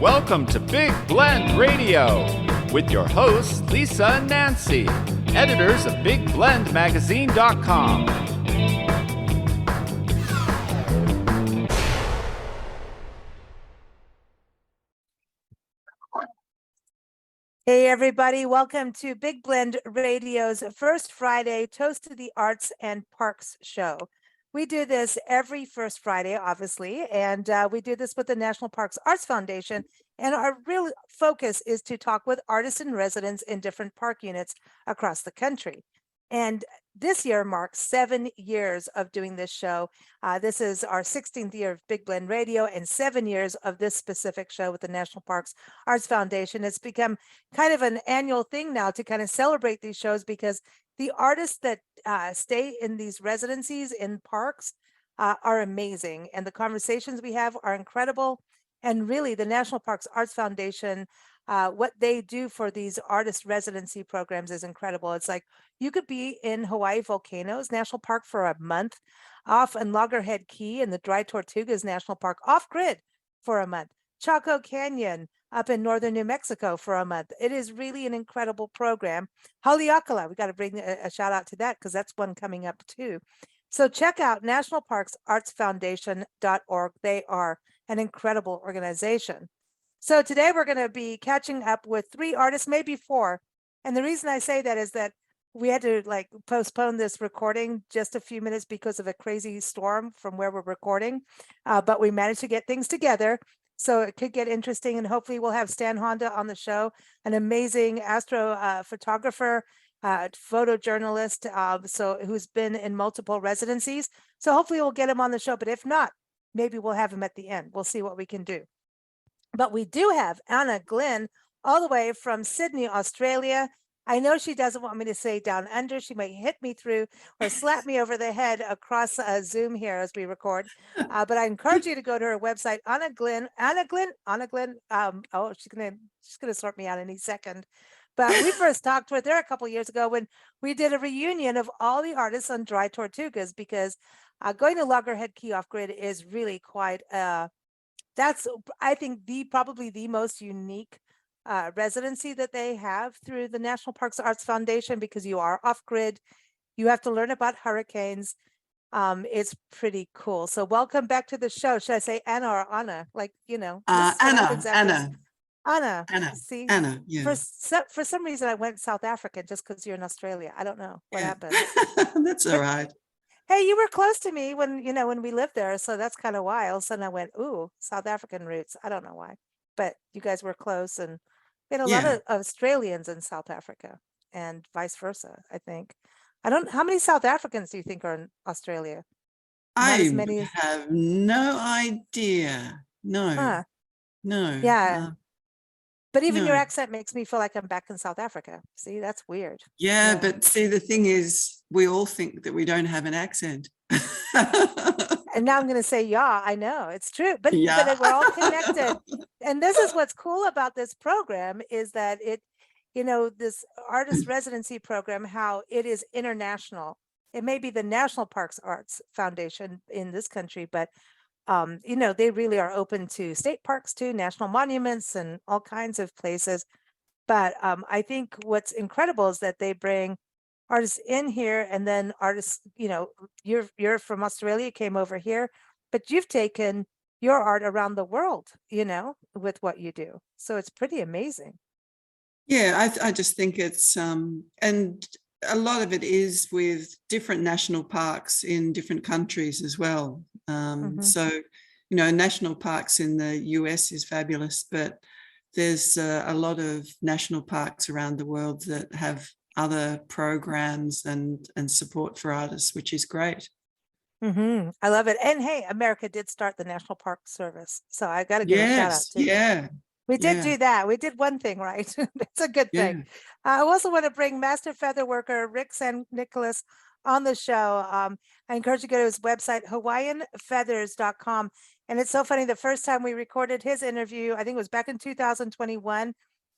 Welcome to Big Blend Radio with your hosts, Lisa and Nancy, editors of BigBlendMagazine.com. Hey everybody, welcome to Big Blend Radio's first Friday Toast to the Arts and Parks show. We do this every first Friday, obviously, and we do this with the National Parks Arts Foundation. And our real focus is to talk with artists and residents in different park units across the country. And this year marks 7 years of doing this show. This is our 16th year of Big Blend Radio and 7 years of this specific show with the National Parks Arts Foundation. It's become kind of an annual thing now to kind of celebrate these shows because the artists that stay in these residencies in parks are amazing. And the conversations we have are incredible. And really, the National Parks Arts Foundation, what they do for these artist residency programs is incredible. It's like you could be in Hawaii Volcanoes National Park for a month, off in Loggerhead Key in the Dry Tortugas National Park, off grid for a month, Chaco Canyon up in northern New Mexico for a month. It is really an incredible program. Haleakala, we got to bring a shout out to that because that's one coming up too. So check out nationalparksartsfoundation.org. They are an incredible organization. So today we're going to be catching up with 3 artists, maybe 4. And the reason I say that is that we had to postpone this recording just a few minutes because of a crazy storm from where we're recording. But we managed to get things together. So it could get interesting, and hopefully we'll have Stan Honda on the show, an amazing photographer, photojournalist, who's been in multiple residencies. So hopefully we'll get him on the show, but if not, maybe we'll have him at the end. We'll see what we can do. But we do have Anna Glynn all the way from Sydney, Australia. I know she doesn't want me to say down under. She might hit me through or slap me over the head across Zoom here as we record. But I encourage you to go to her website, Anna Glynn. She's gonna sort me out any second. But we first talked with her a couple years ago when we did a reunion of all the artists on Dry Tortugas, because going to Loggerhead Key off grid is really quite that's, I think, probably the most unique residency that they have through the National Parks Arts Foundation, because you are off grid. You have to learn about hurricanes. It's pretty cool. So welcome back to the show. Should I say Anna or Anna? Anna. See, Anna. Yeah. For some reason, I went South African just because you're in Australia. I don't know what happened. That's all right. Hey, you were close to me when we lived there, so that's kind of why. All of a sudden I went, ooh, South African roots. I don't know why, but you guys were close, and we had a lot of Australians in South Africa and vice versa, I think. How many South Africans do you think are in Australia? I have no idea. No. Yeah. But even your accent makes me feel like I'm back in South Africa. See, that's weird. Yeah, but see, the thing is, we all think that we don't have an accent. And now I'm going to say, yeah, I know it's true, but we're all connected. And this is what's cool about this program is that this artist residency program, how it is international. It may be the National Parks Arts Foundation in this country, but they really are open to state parks too, national monuments and all kinds of places. But I think what's incredible is that they bring artists in here, and then artists, you're from Australia, came over here, but you've taken your art around the world, with what you do. So it's pretty amazing. Yeah, I just think it's, and a lot of it is with different national parks in different countries as well. So, national parks in the US is fabulous, but there's a lot of national parks around the world that have other programs and support for artists, which is great. I love it. And hey, America did start the National Park Service, so I got to give a shout out to them. We did do that. We did one thing right. That's a good thing. I also want to bring master featherworker Rick San Nicholas on the show. I encourage you to go to his website, hawaiianfeathers.com. And it's so funny. The first time we recorded his interview, I think it was back in 2021.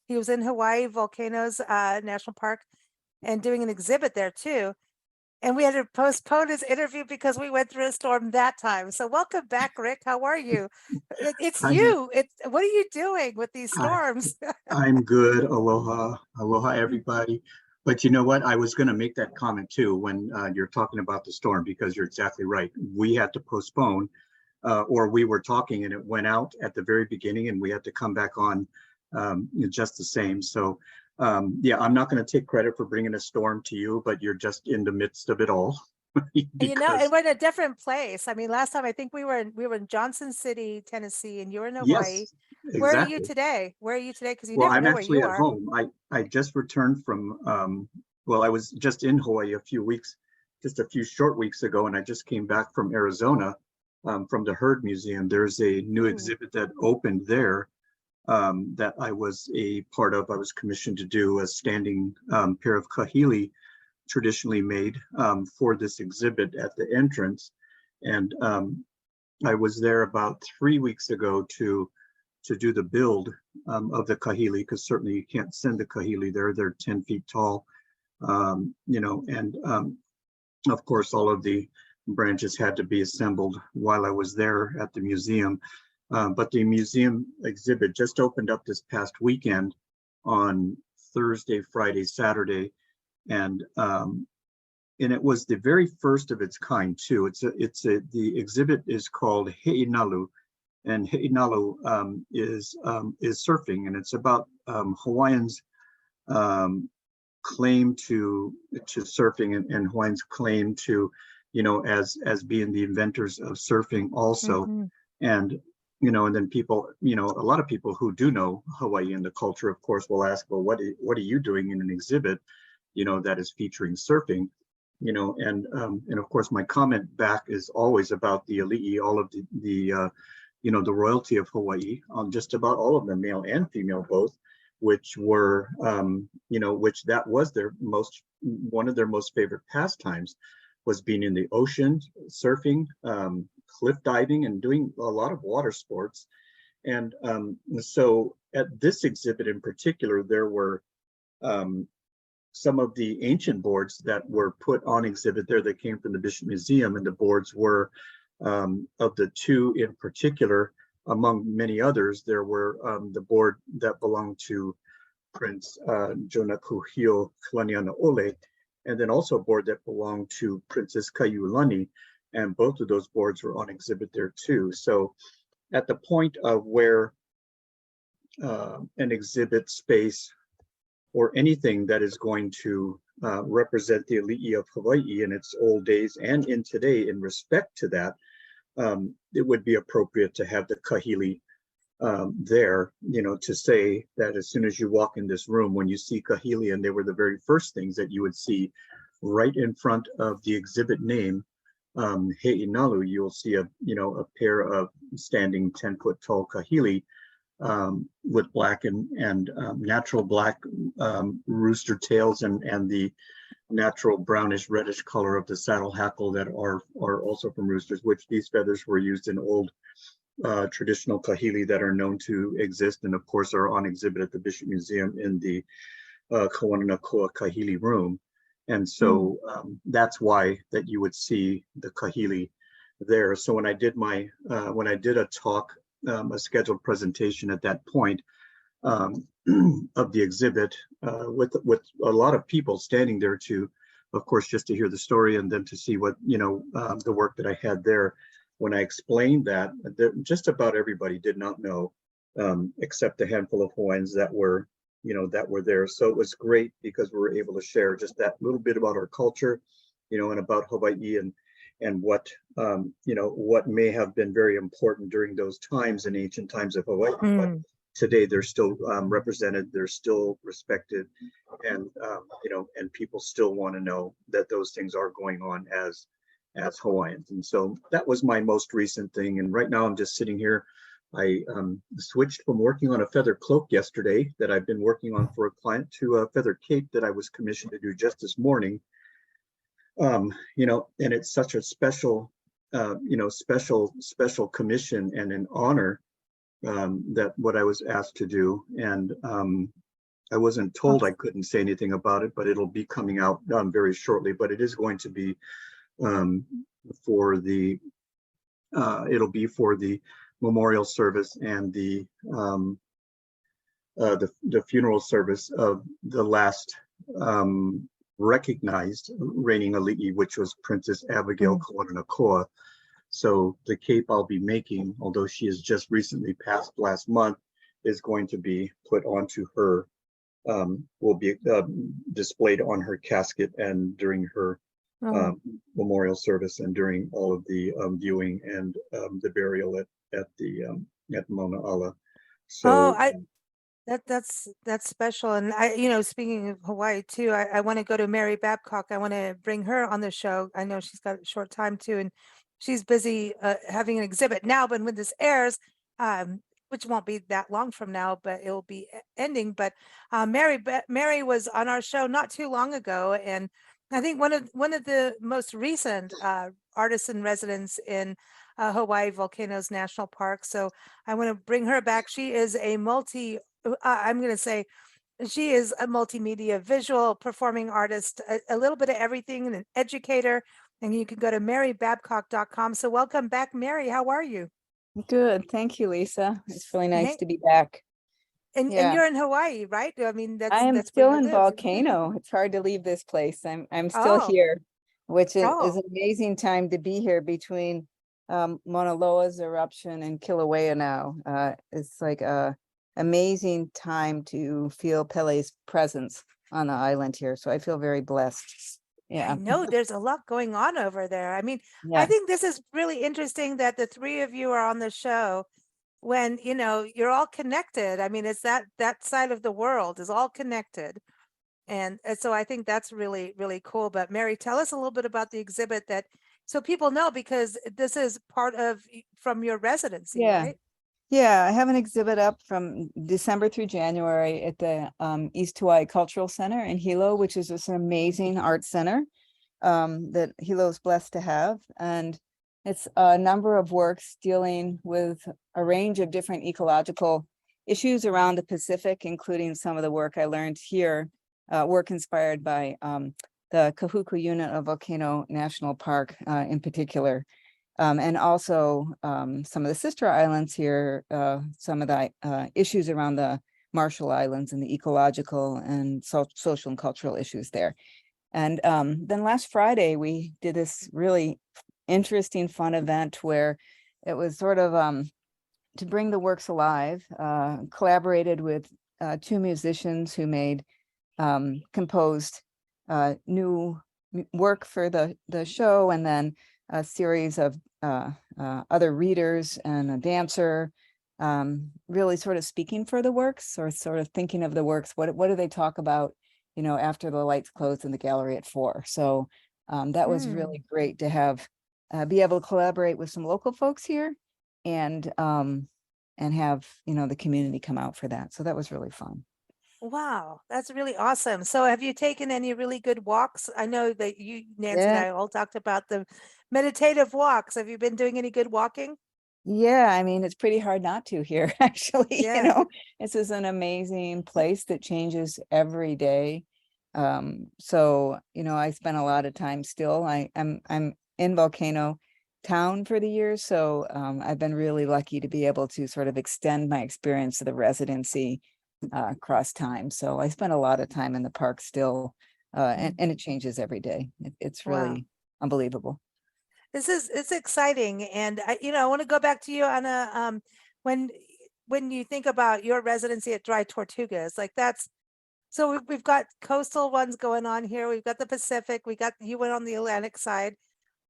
He was in Hawaii Volcanoes National Park and doing an exhibit there too. And we had to postpone his interview because we went through a storm that time. So welcome back, Rick. How are you? It's I'm you. What are you doing with these I, storms? I'm good. Aloha, aloha, everybody. But you know what? I was going to make that comment too when you're talking about the storm, because you're exactly right. We had to postpone, or we were talking and it went out at the very beginning, and we had to come back on just the same. So yeah, I'm not going to take credit for bringing a storm to you, but you're just in the midst of it all. You know, and Because we're in a different place. I mean, last time I think we were in Johnson City, Tennessee, and you were in Hawaii. yes, Where are you exactly. today? Where are you today? Because you Well, never I'm know where actually you at are. home. I just returned from, well, I was just in Hawaii just a few short weeks ago, and I just came back from Arizona, from the Heard Museum. There's a new Ooh. exhibit that opened there, that I was a part of. I was commissioned to do a standing pair of kahili, traditionally made, for this exhibit at the entrance. And I was there about 3 weeks ago to do the build of the kahili, because certainly you can't send the kahili there. They're 10 feet tall, you know, and of course all of the branches had to be assembled while I was there at the museum. But the museum exhibit just opened up this past weekend on Thursday, Friday, Saturday, and it was the very first of its kind too. The exhibit is called He'inalu, and He'inalu is surfing, and it's about Hawaiians' claim to surfing, and Hawaiians' claim to, you know, as being the inventors of surfing also. Mhm. And you know, and then people, you know, a lot of people who do know Hawaii and the culture, of course, will ask, well, what are you doing in an exhibit, you know, that is featuring surfing? You know, and of course, my comment back is always about the ali'i, all of the you know, the royalty of Hawaii, on just about all of them, male and female both, which were, you know, which that was one of their most favorite pastimes, was being in the ocean, surfing, cliff diving, and doing a lot of water sports. And so at this exhibit in particular, there were some of the ancient boards that were put on exhibit there that came from the Bishop Museum, and the boards were, of the two in particular, among many others, there were the board that belonged to Prince Jonakuhio Kalanianaole, and then also a board that belonged to Princess Kaiulani, and both of those boards were on exhibit there too. So at the point of where an exhibit space or anything that is going to represent the ali'i of Hawaii in its old days and in today, in respect to that, it would be appropriate to have the kahili there, you know, to say that as soon as you walk in this room, when you see kahili, and they were the very first things that you would see right in front of the exhibit name, He'inalu, you'll see a pair of standing 10-foot tall kahili, with black and natural black rooster tails, and the natural brownish reddish color of the saddle hackle that are also from roosters, which these feathers were used in old traditional kahili that are known to exist, and of course are on exhibit at the Bishop Museum in the Kawananakoa Kahili room. And so that's why that you would see the kahili there. So when I did a talk, a scheduled presentation at that point of the exhibit, with a lot of people standing there to, of course, just to hear the story and then to see what, you know, the work that I had there. When I explained that, just about everybody did not know, except a handful of Hawaiians that were there. So it was great because we were able to share just that little bit about our culture, you know, and about Hawaii, and what, you know, what may have been very important during those times, in ancient times of Hawaii. But today they're still represented, they're still respected, and you know, and people still want to know that those things are going on as Hawaiians. And so that was my most recent thing. And right now I'm just sitting here. I switched from working on a feather cloak yesterday that I've been working on for a client to a feather cape that I was commissioned to do just this morning. You know, and it's such a special, you know, special commission and an honor, that what I was asked to do. And I wasn't told I couldn't say anything about it, but it'll be coming out very shortly. But it is going to be for the it'll be for the memorial service and the funeral service of the last recognized reigning alii, which was Princess Abigail Kawananakoa. So the cape I'll be making, although she has just recently passed last month, is going to be put onto her, will be displayed on her casket and during her memorial service and during all of the viewing and the burial at Mauna Ala. So that's special. And I, speaking of Hawaii too, I want to go to Mary Babcock. I want to bring her on the show. I know she's got a short time too, and she's busy having an exhibit now, but when this airs, which won't be that long from now, but it'll be ending. But Mary was on our show not too long ago, and I think one of the most recent artists in residence in Hawaii Volcanoes National Park. So I want to bring her back. She is a I'm going to say she is a multimedia visual performing artist, a little bit of everything, and an educator. And you can go to marybabcock.com. So welcome back, Mary. How are you? Good. Thank you, Lisa. It's really nice to be back. And you're in Hawaii, right? I mean, I am that's still where you in live. Volcano. It's hard to leave this place. I'm still here, which is an amazing time to be here between Mauna Loa's eruption and Kilauea now. It's like a amazing time to feel Pele's presence on the island here. So I feel very blessed. Yeah, I know there's a lot going on over there. I mean, I think this is really interesting that the three of you are on the show when, you're all connected. I mean, it's that side of the world is all connected. And so I think that's really, really cool. But Mary, tell us a little bit about the exhibit so people know, because this is part from your residency, right? Yeah, I have an exhibit up from December through January at the East Hawaii Cultural Center in Hilo, which is just an amazing art center that Hilo is blessed to have. And it's a number of works dealing with a range of different ecological issues around the Pacific, including some of the work I learned here, work inspired by the Kahuku unit of Volcano National Park in particular. And also some of the sister islands here, some of the issues around the Marshall Islands and the ecological and social and cultural issues there. And then last Friday, we did this really interesting, fun event where it was sort of to bring the works alive, collaborated with two musicians who composed new work for the show, and then a series of other readers and a dancer, really sort of speaking for the works, or sort of thinking of the works. What do they talk about, after the lights closed in the gallery at 4? So that was really great to have, be able to collaborate with some local folks here, and have, the community come out for that. So that was really fun. Wow, that's really awesome. So have you taken any really good walks? I know that you, Nancy, and I all talked about the meditative walks. Have you been doing any good walking? Yeah, I mean, it's pretty hard not to here, actually. This is an amazing place that changes every day. So, I spent a lot of time still. I'm in Volcano town for the year. So I've been really lucky to be able to sort of extend my experience of the residency across time. So I spent a lot of time in the park still, and it changes every day. It's really unbelievable. It's exciting. And I want to go back to you, Anna. When you think about your residency at Dry Tortugas, like so we've got coastal ones going on here. We've got the Pacific. You went on the Atlantic side.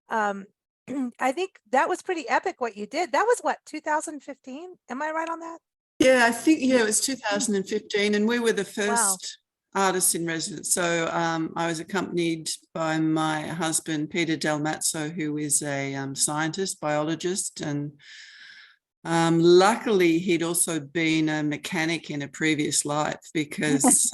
I think that was pretty epic what you did. That was 2015? Am I right on that? Yeah, I think, it was 2015, and we were the first artists in residence. So I was accompanied by my husband, Peter Del Mazzo, who is a scientist, biologist, and luckily he'd also been a mechanic in a previous life, because,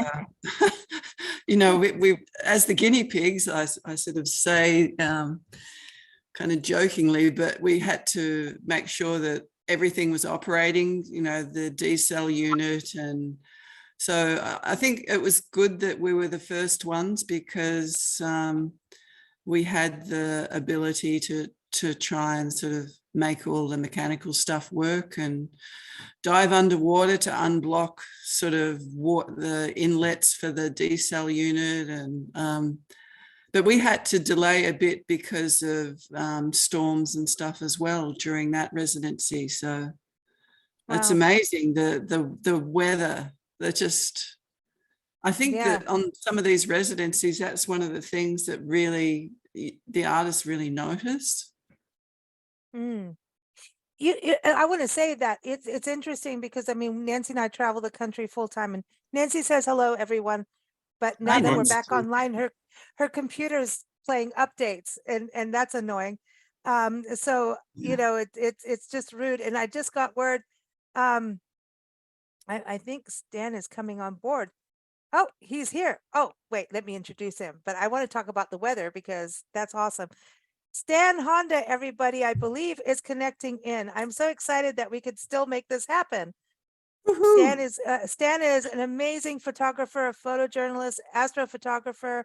we as the guinea pigs, I sort of say kind of jokingly, but we had to make sure that everything was operating, the D-cell unit and So I think it was good that we were the first ones, because we had the ability to try and sort of make all the mechanical stuff work and dive underwater to unblock sort of the inlets for the decel unit. And but we had to delay a bit because of storms and stuff as well during that residency. So it's amazing, the weather. That just, I think that on some of these residencies, that's one of the things that really the artists really noticed. I want to say that it's interesting because, I mean, Nancy and I travel the country full time, and Nancy says hello, everyone. But now that we're back online, her computer's playing updates, and that's annoying. So you know, it's just rude. And I just got word. I think Stan is coming on board. Oh, he's here. Oh, wait, let me introduce him. But I want to talk about the weather because that's awesome. Stan Honda, everybody, I believe, is connecting in. I'm so excited that we could still make this happen. Stan is an amazing photographer, a photojournalist, astrophotographer,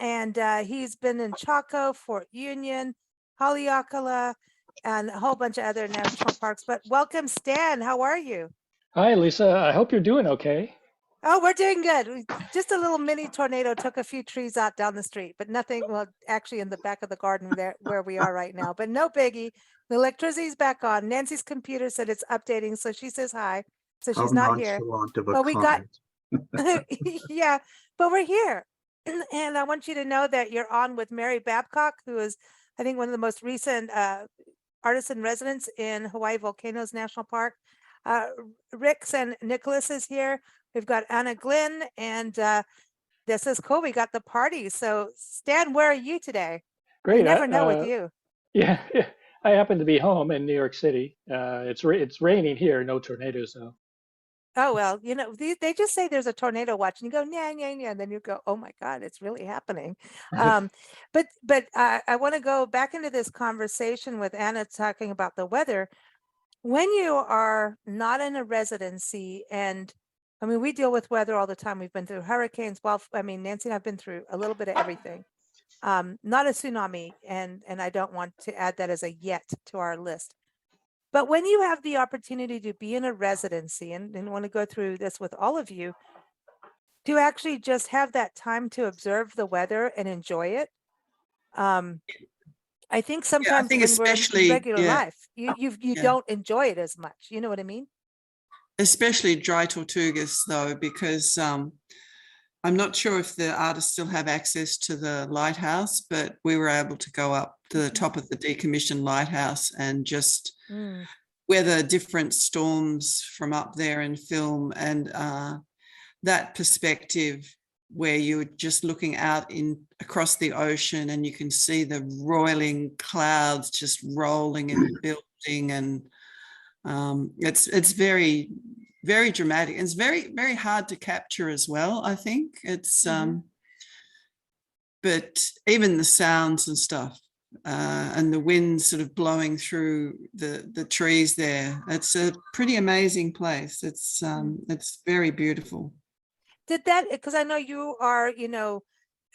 and he's been in Chaco, Fort Union, Haleakala, and a whole bunch of other national parks. But welcome, Stan. How are you? Hi, Lisa. I hope you're doing okay. Oh, we're doing good. Just a little mini tornado took a few trees out down the street, but nothing, well, actually in the back of the garden there where we are right now, but no biggie. The electricity's back on. Nancy's computer said it's updating, so she says hi. So she's not here. But we got, yeah, but we're here. And I want you to know that you're on with Mary Babcock, who is, I think, one of the most recent artists in residence in Hawaii Volcanoes National Park. Rix and Nicholas is here. We've got Anna Glenn, and this is cool. We got the party. So Stan, where are you today? Great. You never know with you. Yeah, I happen to be home in New York City. It's raining here, no tornadoes though. Oh, well, you know, they just say there's a tornado watch and you go, yeah, yeah, yeah. And then you go, oh my God, it's really happening. But I want to go back into this conversation with Anna talking about the weather. When you are not in a residency, and I mean, we deal with weather all the time. We've been through hurricanes. Well, I mean, Nancy and I've been through a little bit of everything. Not a tsunami, and I don't want to add that as a yet to our list. But when you have the opportunity to be in a residency, and want to go through this with all of you, to actually just have that time to observe the weather and enjoy it. I think sometimes when we're in regular life, you don't enjoy it as much. You know what I mean? Especially dry Tortugas, though, because I'm not sure if the artists still have access to the lighthouse, but we were able to go up to the top of the decommissioned lighthouse and just weather different storms from up there and film. And that perspective where you're just looking out across the ocean and you can see the roiling clouds just rolling and building, and it's very, very dramatic. It's very, very hard to capture as well, I think. It's but even the sounds and stuff, and the wind sort of blowing through the trees there, it's a pretty amazing place. It's very beautiful. Did that, because I know you are, you know,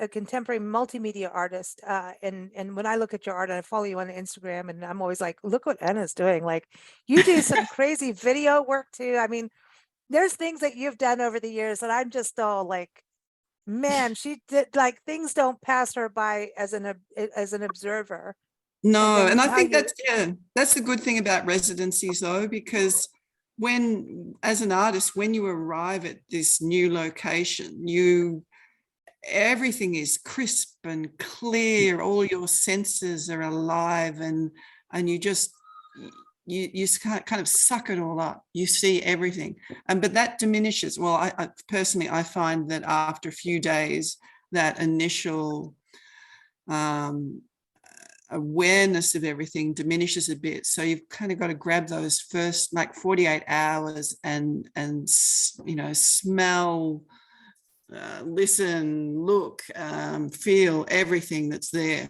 a contemporary multimedia artist, and when I look at your art, and I follow you on Instagram, and I'm always like, look what Anna's doing. Like, you do some crazy video work too. I mean, there's things that you've done over the years that I'm just all like, man, she did, like, things don't pass her by as an observer. No, and I think that's the good thing about residencies, though, because as an artist, when you arrive at this new location, everything is crisp and clear. All your senses are alive, and you just kind of suck it all up. You see everything, but that diminishes. Well, I personally, I find that after a few days, that initial awareness of everything diminishes a bit. So you've kind of got to grab those first like 48 hours and you know, smell, listen, look, feel everything that's there.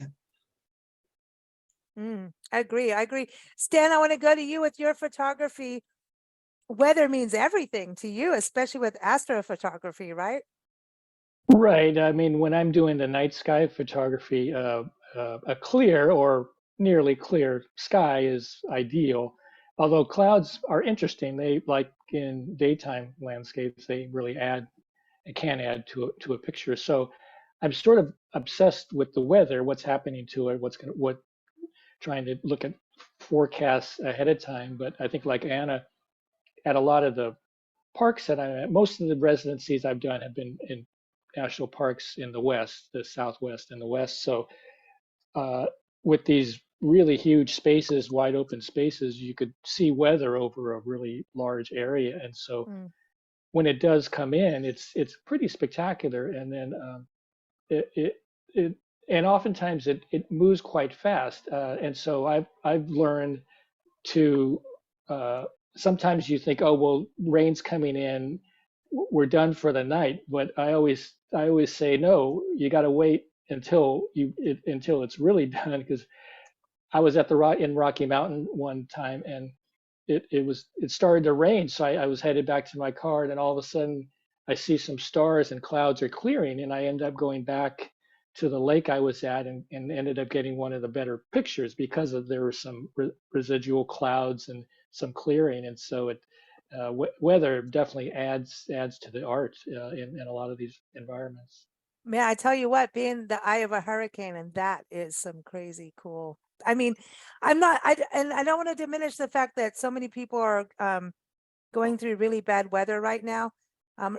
I agree. Stan, I want to go to you with your photography. weather means everything to you, especially with astrophotography, right? Right. I mean, when I'm doing the night sky photography, a clear or nearly clear sky is ideal. Although clouds are interesting, they like in daytime landscapes, they really add, it can add to a picture. So I'm sort of obsessed with the weather, what's happening to it, trying to look at forecasts ahead of time. But I think like Anna, at a lot of the parks that I'm at, most of the residencies I've done have been in national parks in the West, the Southwest and the West. So uh, with these really huge spaces, wide open spaces, you could see weather over a really large area. And so Mm. when it does come in, it's pretty spectacular. And then it, it, it and oftentimes it moves quite fast. And so I've learned to sometimes you think, oh well, rain's coming in, we're done for the night. But I always say no, you got to wait until it's really done, because I was at the in Rocky Mountain one time, and it started to rain, so I was headed back to my car, and then all of a sudden I see some stars and clouds are clearing, and I end up going back to the lake I was at, and ended up getting one of the better pictures because there were some residual clouds and some clearing. And so weather definitely adds to the art in a lot of these environments. Man, I tell you what, being the eye of a hurricane, and that is some crazy cool. I mean, and I don't want to diminish the fact that so many people are going through really bad weather right now.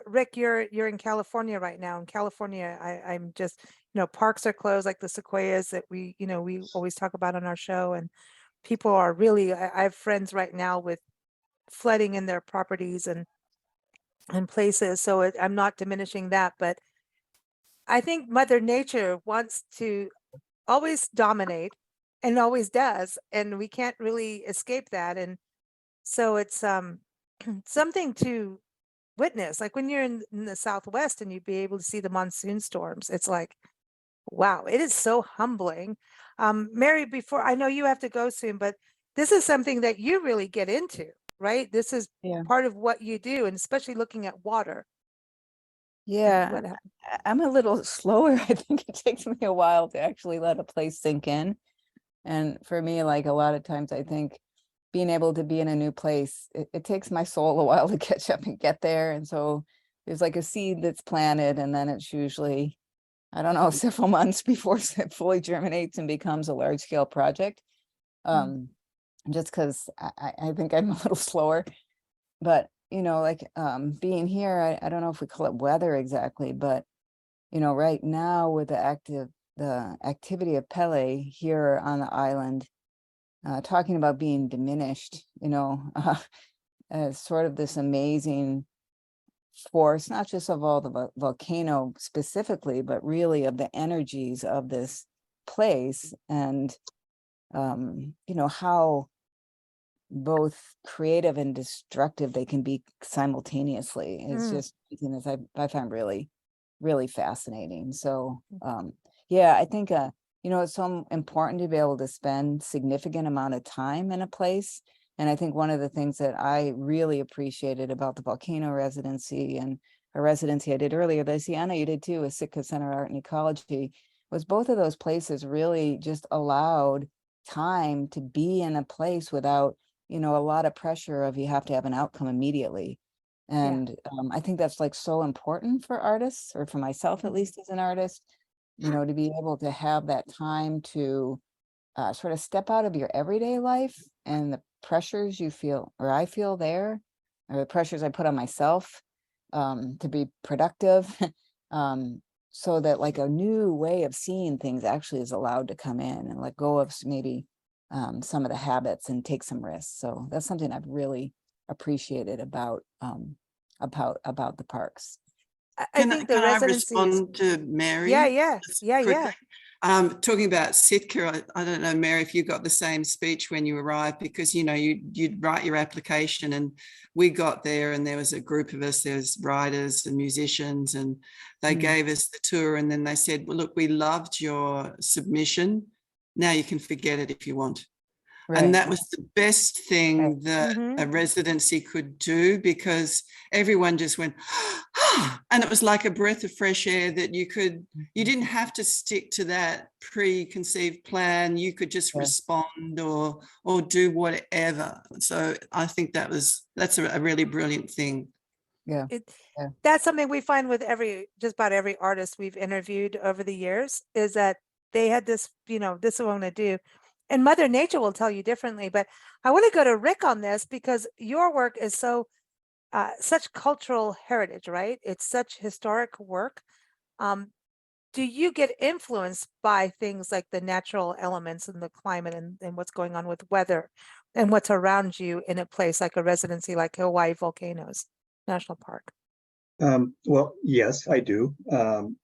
Rick, you're in California right now. In California, I'm just, parks are closed, like the sequoias that we always talk about on our show, and people are really. I have friends right now with flooding in their properties and places. So I'm not diminishing that, but I think Mother Nature wants to always dominate and always does, and we can't really escape that. And so it's something to witness. Like when you're in the Southwest and you'd be able to see the monsoon storms, it's like, wow, it is so humbling. Mary, before, I know you have to go soon, but this is something that you really get into, right? This is Yeah. part of what you do, and especially looking at water. Yeah, I'm a little slower. I think it takes me a while to actually let a place sink in. And for me, like a lot of times, I think being able to be in a new place, it takes my soul a while to catch up and get there. And so there's like a seed that's planted, and then it's usually, I don't know, several months before it fully germinates and becomes a large scale project. Just because I think I'm a little slower. But like being here, I don't know if we call it weather exactly, but right now with the activity of Pele here on the island, talking about being diminished, sort of this amazing force, not just of all the volcano specifically, but really of the energies of this place, and how both creative and destructive they can be simultaneously. It's just something that I find really, really fascinating. So yeah, I think it's so important to be able to spend significant amount of time in a place. And I think one of the things that I really appreciated about the volcano residency and a residency I did earlier, that Sienna, you did too, with Sitka Center Art and Ecology, was both of those places really just allowed time to be in a place without a lot of pressure of you have to have an outcome immediately. And I think that's like so important for artists, or for myself at least as an artist, to be able to have that time to sort of step out of your everyday life and the pressures you feel, or I feel there, or the pressures I put on myself to be productive, so that like a new way of seeing things actually is allowed to come in, and let go of maybe some of the habits and take some risks. So that's something I've really appreciated about the parks. I think the residencies. I respond to Mary? Yeah. Talking about Sitka, I don't know, Mary, if you got the same speech when you arrived, because you'd write your application, and we got there and there was a group of us, there's writers and musicians, and they gave us the tour, and then they said, well, look, we loved your submission. Now you can forget it if you want. And that was the best thing that Mm-hmm. a residency could do, because everyone just went, and it was like a breath of fresh air that you didn't have to stick to that preconceived plan. You could just respond or do whatever. So I think that's a really brilliant thing. Yeah. That's something we find with just about every artist we've interviewed over the years, is that they had this, this is what I'm going to do. And Mother Nature will tell you differently. But I want to go to Rick on this, because your work is such cultural heritage, right? It's such historic work. Do you get influenced by things like the natural elements and the climate and what's going on with weather and what's around you in a place like a residency like Hawaii Volcanoes National Park? Well, yes, I do. And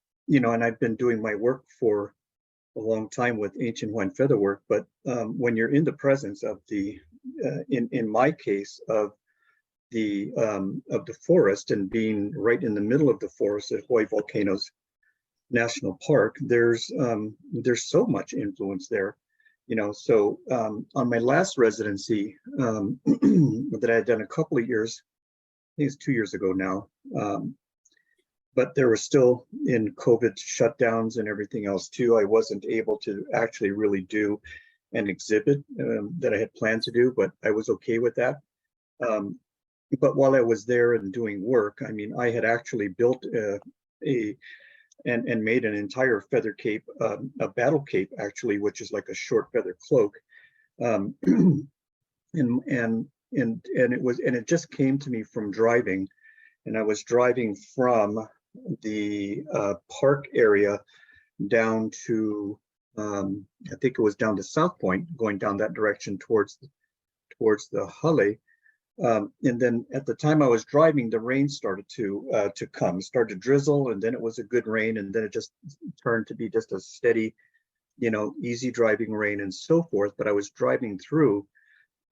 I've been doing my work for a long time with ancient Hawaiian featherwork, but when you're in the presence of in my case, of the forest, and being right in the middle of the forest at Hawaii Volcanoes National Park, there's so much influence there. So on my last residency that I had done a couple of years, I think it's 2 years ago now, but there were still in COVID shutdowns and everything else too. I wasn't able to actually really do an exhibit that I had planned to do, but I was okay with that. But while I was there and doing work, I mean, I had actually built and made an entire feather cape, a battle cape actually, which is like a short feather cloak, and it just came to me from driving, and I was driving from the park area down to I think it was down to South Point, going down that direction towards the Hale. And then at the time I was driving, the rain started to come. It started to drizzle, and then it was a good rain, and then it just turned to be just a steady, easy driving rain and so forth. But I was driving through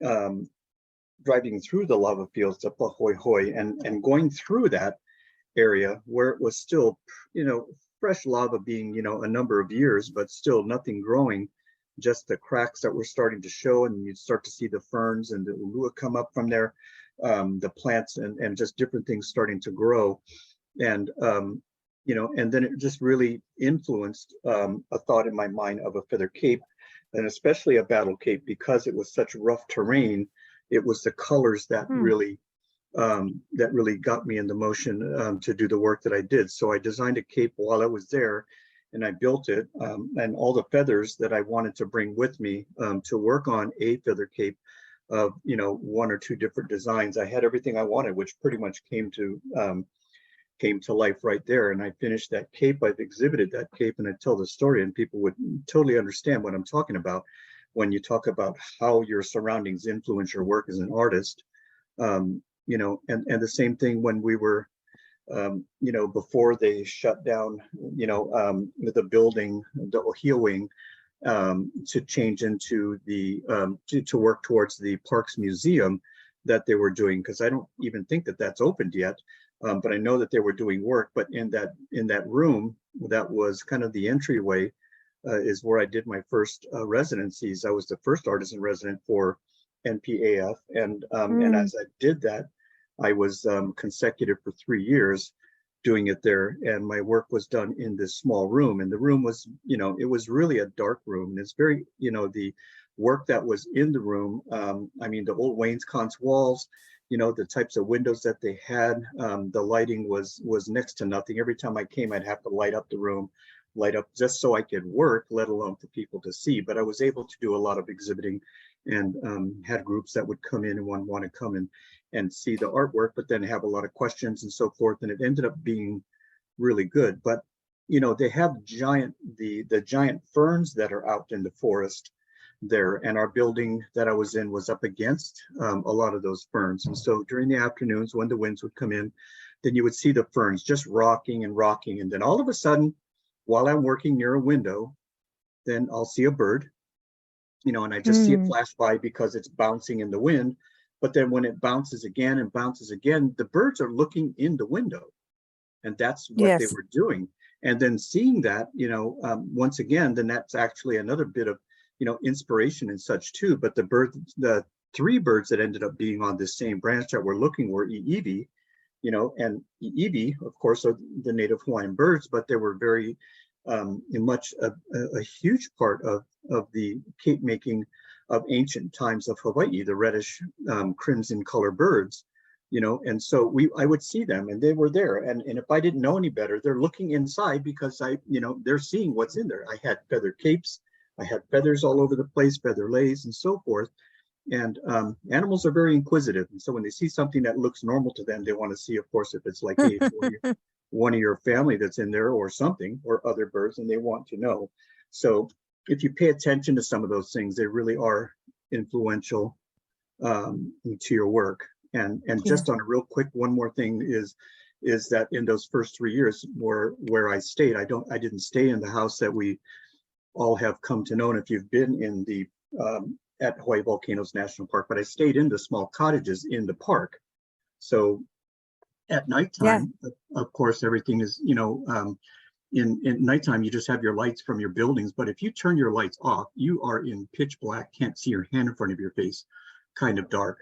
the lava fields up Hoi and going through that area where it was still, fresh lava, being, a number of years, but still nothing growing, just the cracks that were starting to show, and you'd start to see the ferns and the ulua come up from there, the plants and just different things starting to grow. And, and then it just really influenced a thought in my mind of a feather cape, and especially a battle cape, because it was such rough terrain. It was the colors that really got me in the motion to do the work that I did. So I designed a cape while I was there, and I built it, and all the feathers that I wanted to bring with me to work on a feather cape of, one or two different designs. I had everything I wanted, which pretty much came to life right there. And I finished that cape. I've exhibited that cape, and I tell the story, and people would totally understand what I'm talking about when you talk about how your surroundings influence your work as an artist. And the same thing when we were, before they shut down, the building, the Ohio wing, to change into the, to work towards the Parks Museum that they were doing, because I don't even think that that's opened yet. But I know that they were doing work. But in that room, that was kind of the entryway, is where I did my first residencies. I was the first artist in resident for NPAF, and as I did that, I was consecutive for 3 years doing it there, and my work was done in this small room. And the room was, it was really a dark room, and it's very, the work that was in the room. I mean, the old wainscots walls, the types of windows that they had, the lighting was next to nothing. Every time I came, I'd have to light up the room, just so I could work, let alone for people to see. But I was able to do a lot of exhibiting, and had groups that would come in and want to come in and see the artwork, but then have a lot of questions and so forth. And it ended up being really good. But they have the giant ferns that are out in the forest there, and our building that I was in was up against a lot of those ferns. And so during the afternoons, when the winds would come in, then you would see the ferns just rocking and rocking. And then all of a sudden, while I'm working near a window, then I'll see a bird, and I just see it flash by because it's bouncing in the wind. But then when it bounces again and bounces again, the birds are looking in the window, and that's what they were doing. And then seeing that, once again, then that's actually another bit of inspiration and such too. But the three birds that ended up being on this same branch that we're looking were Iibi, and Iibi, of course, are the native Hawaiian birds, but they were very much a huge part of the cape making of ancient times of Hawaii, the reddish crimson color birds, and so I would see them and they were there. And if I didn't know any better, they're looking inside because they're seeing what's in there. I had feather capes, I had feathers all over the place, feather lays and so forth. And animals are very inquisitive. And so when they see something that looks normal to them, they want to see, of course, if it's like hey, one of your family that's in there or something, or other birds, and they want to know. So if you pay attention to some of those things, they really are influential to your work. And just on a real quick, one more thing is that in those first 3 years where I stayed, I didn't stay in the house that we all have come to know. And if you've been in the at Hawaii Volcanoes National Park, but I stayed in the small cottages in the park. So at nighttime, of course, everything is, in nighttime, you just have your lights from your buildings. But if you turn your lights off, you are in pitch black, can't see your hand in front of your face, kind of dark.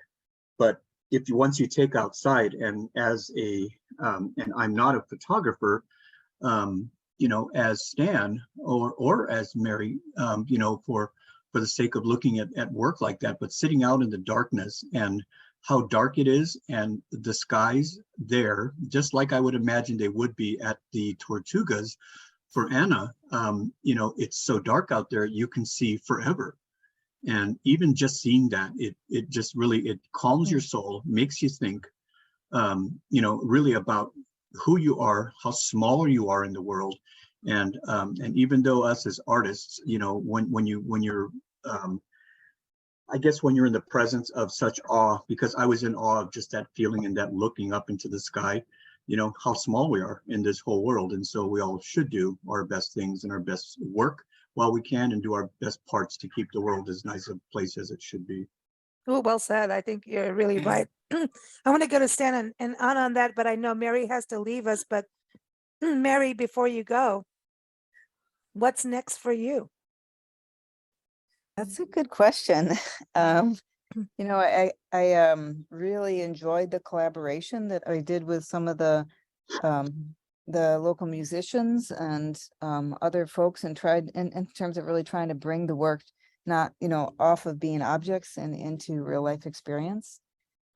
But once you take outside, and as and I'm not a photographer, as Stan or as Mary, for the sake of looking at work like that, but sitting out in the darkness and how dark it is, and the skies there, just like I would imagine they would be at the Tortugas for Anna, it's so dark out there, you can see forever. And even just seeing that, it just really, it calms your soul, makes you think, really about who you are, how small you are in the world. And even though us as artists, when you're, I guess when you're in the presence of such awe, because I was in awe of just that feeling and that looking up into the sky, how small we are in this whole world. And so we all should do our best things and our best work while we can, and do our best parts to keep the world as nice a place as it should be. Oh, well said. I think you're really right. I want to go to Stan and on that, but I know Mary has to leave us. But Mary, before you go, what's next for you? That's a good question. I really enjoyed the collaboration that I did with some of the local musicians and other folks, and tried in terms of really trying to bring the work not off of being objects and into real life experience.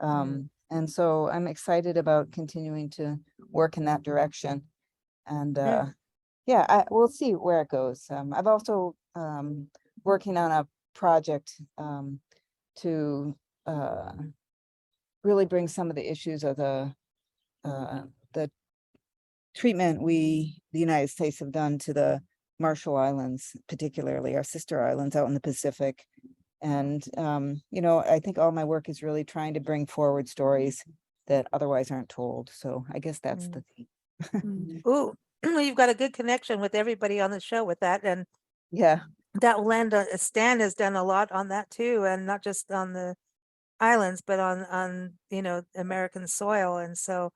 And so I'm excited about continuing to work in that direction. And we'll see where it goes. I've also working on a project to really bring some of the issues of the treatment the United States have done to the Marshall Islands, particularly our sister islands out in the Pacific. And, I think all my work is really trying to bring forward stories that otherwise aren't told. So I guess that's the theme. Ooh, you've got a good connection with everybody on the show with that. And yeah, that will end, Stan has done a lot on that too. And not just on the islands, but on American soil. And so,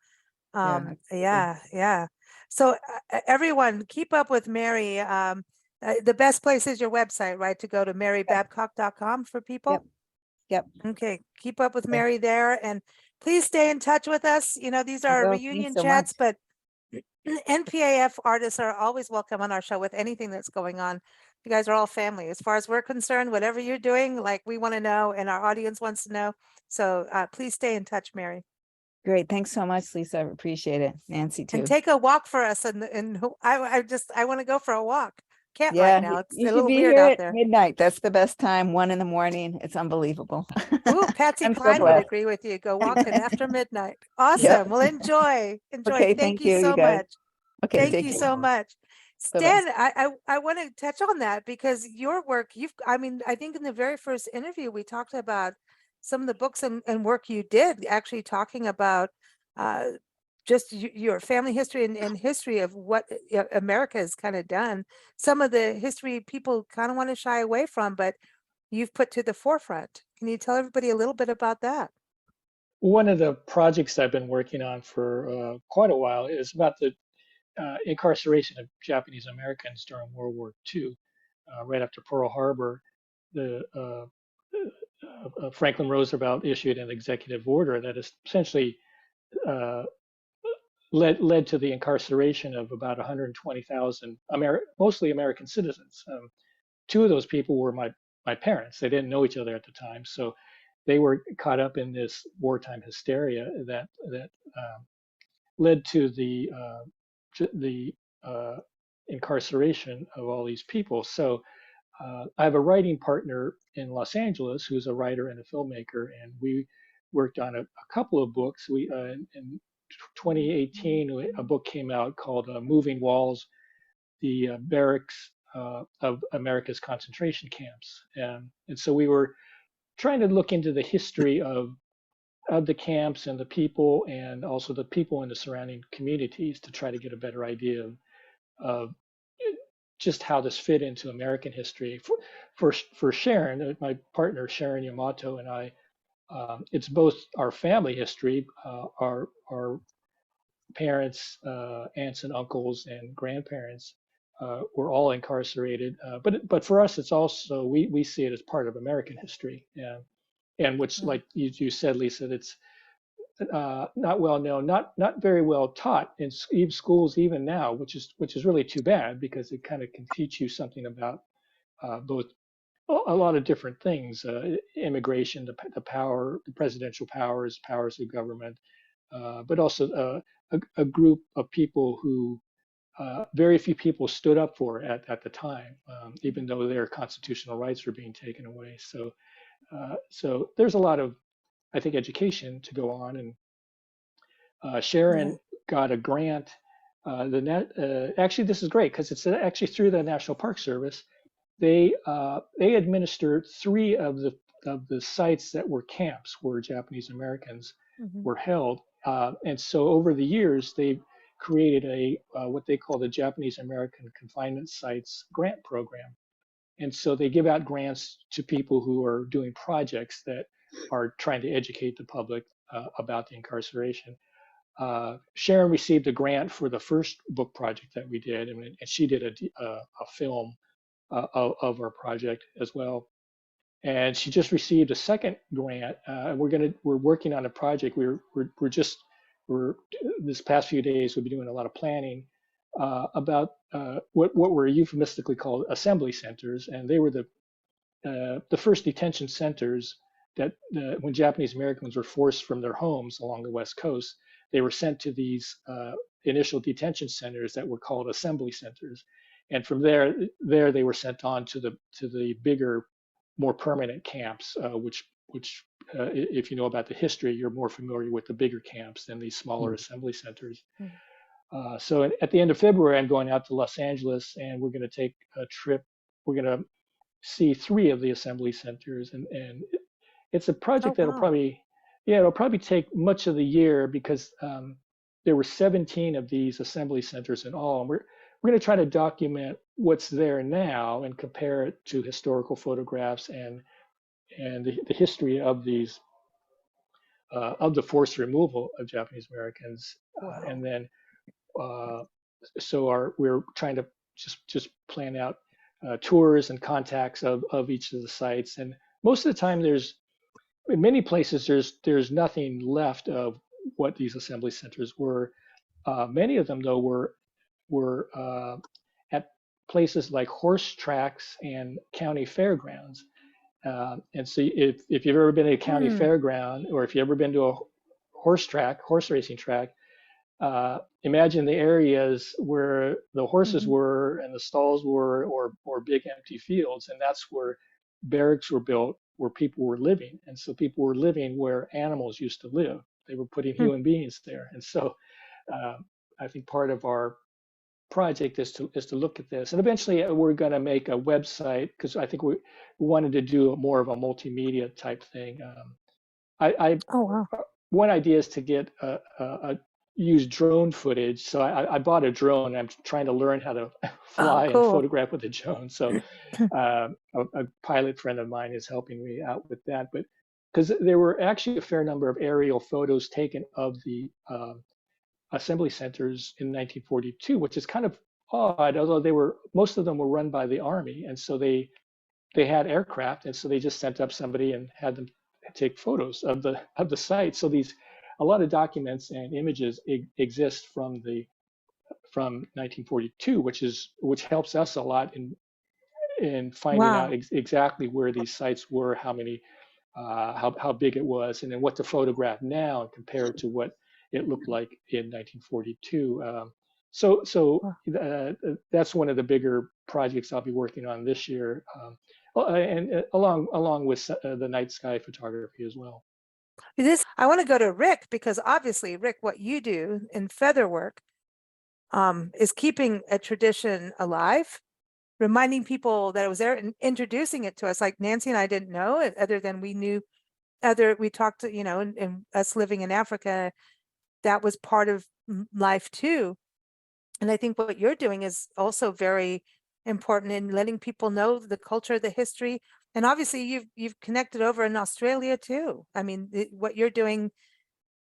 yeah. So everyone, keep up with Mary. The best place is your website, right? To go to marybabcock.com for people. Yep. Okay. Keep up with Mary there, and please stay in touch with us. These are reunion chats, but NPAF artists are always welcome on our show with anything that's going on. You guys are all family. As far as we're concerned, whatever you're doing, we want to know, and our audience wants to know. So please stay in touch, Mary. Great. Thanks so much, Lisa. I appreciate it. Nancy too. And take a walk for us. And I want to go for a walk. Can't right now. It's you a should little be weird here out at there. midnight. That's the best time. 1 a.m. It's unbelievable. Ooh, Patsy I'm so Cline would blessed. agree with you. Go walking after midnight. Awesome. Well, enjoy. Okay, Thank you you so guys. much. Okay, Thank you so much. Bye-bye. Stan, I want to touch on that because your work, I think in the very first interview, we talked about some of the books and work you did, actually talking about just your family history and history of what America has kind of done. Some of the history people kind of want to shy away from, but you've put to the forefront. Can you tell everybody a little bit about that? One of the projects I've been working on for quite a while is about the incarceration of Japanese Americans during World War II, right after Pearl Harbor. Franklin Roosevelt issued an executive order that essentially uh, led to the incarceration of about 120,000 mostly American citizens. Two of those people were my parents. They didn't know each other at the time, so they were caught up in this wartime hysteria that led to the incarceration of all these people. So I have a writing partner in Los Angeles who's a writer and a filmmaker, and we worked on a couple of books. We in 2018, a book came out called Moving Walls, the Barracks of America's concentration camps. And so we were trying to look into the history of the camps and the people, and also the people in the surrounding communities, to try to get a better idea of just how this fit into American history. For Sharon, my partner Sharon Yamato, and I, it's both our family history, our parents, aunts and uncles and grandparents were all incarcerated. But for us, it's also, we see it as part of American history, and which, like you said, Lisa, it's not well known, not very well taught in schools even now, which is really too bad, because it kind of can teach you something about both a lot of different things: immigration, the power, the presidential powers of government, but also a group of people who very few people stood up for at the time, even though their constitutional rights were being taken away. So there's a lot of, I think, education to go on. And Sharon got a grant. Actually, this is great because it's actually through the National Park Service. They administer 3 of the sites that were camps where Japanese Americans were held. And so over the years, they've created what they call the Japanese American Confinement Sites Grant Program. And so they give out grants to people who are doing projects that are trying to educate the public about the incarceration. Sharon received a grant for the first book project that we did, and she did a film of our project as well. And she just received a second grant. We're working on a project. We're this past few days we've been doing a lot of planning about what were euphemistically called assembly centers, and they were the first detention centers that when Japanese Americans were forced from their homes along the West Coast, they were sent to these initial detention centers that were called assembly centers, and from there they were sent on to the bigger, more permanent camps, which if you know about the history, you're more familiar with the bigger camps than these smaller assembly centers. So at the end of February, I'm going out to Los Angeles, and we're going to take a trip. We're going to see 3 of the assembly centers, and it's a project that'll probably take much of the year, because there were 17 of these assembly centers in all, and we're going to try to document what's there now and compare it to historical photographs and the history of these of the forced removal of Japanese Americans. And then we're trying to just plan out tours and contacts of each of the sites. And most of the time, in many places there's nothing left of what these assembly centers were. Many of them, though, were at places like horse tracks and county fairgrounds. And so if you've ever been to a county fairground, or if you've ever been to a horse racing track, imagine the areas where the horses were and the stalls were, or big empty fields, and that's where barracks were built, where people were living. And so people were living where animals used to live. They were putting human beings there. And so I think part of our project is to look at this, and eventually we're going to make a website, because I think we wanted to do more of a multimedia type thing. One idea is to get use drone footage. So I bought a drone. I'm trying to learn how to fly and photograph with a drone. So a pilot friend of mine is helping me out with that. But because there were actually a fair number of aerial photos taken of the assembly centers in 1942, which is kind of odd, although most of them were run by the Army, and so they they had aircraft, and so they just sent up somebody and had them take photos of the site. So a lot of documents and images exist from 1942, which helps us a lot in finding out Wow. exactly where these sites were, how many, how big it was, and then what to photograph now and compare it to what it looked like in 1942. Wow. That's one of the bigger projects I'll be working on this year, and along with the night sky photography as well. I want to go to Rick, because obviously, Rick, what you do in feather work is keeping a tradition alive, reminding people that it was there and introducing it to us. Like Nancy and I didn't know it, other than we talked to, and us living in Africa, that was part of life too. And I think what you're doing is also very important in letting people know the culture, the history. And obviously you've connected over in Australia too. I mean, what you're doing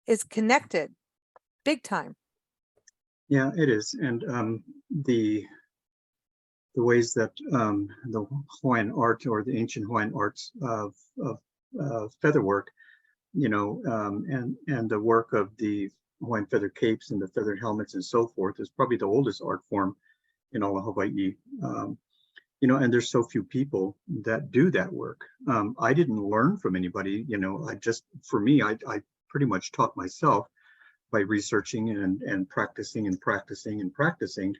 is connected big time. Yeah, it is. And the ways that the Hawaiian art, or the ancient Hawaiian arts of featherwork, and the work of the Hawaiian feather capes and the feathered helmets and so forth, is probably the oldest art form in all of Hawaii. And there's so few people that do that work. I didn't learn from anybody, for me, I pretty much taught myself by researching and practicing and practicing and practicing,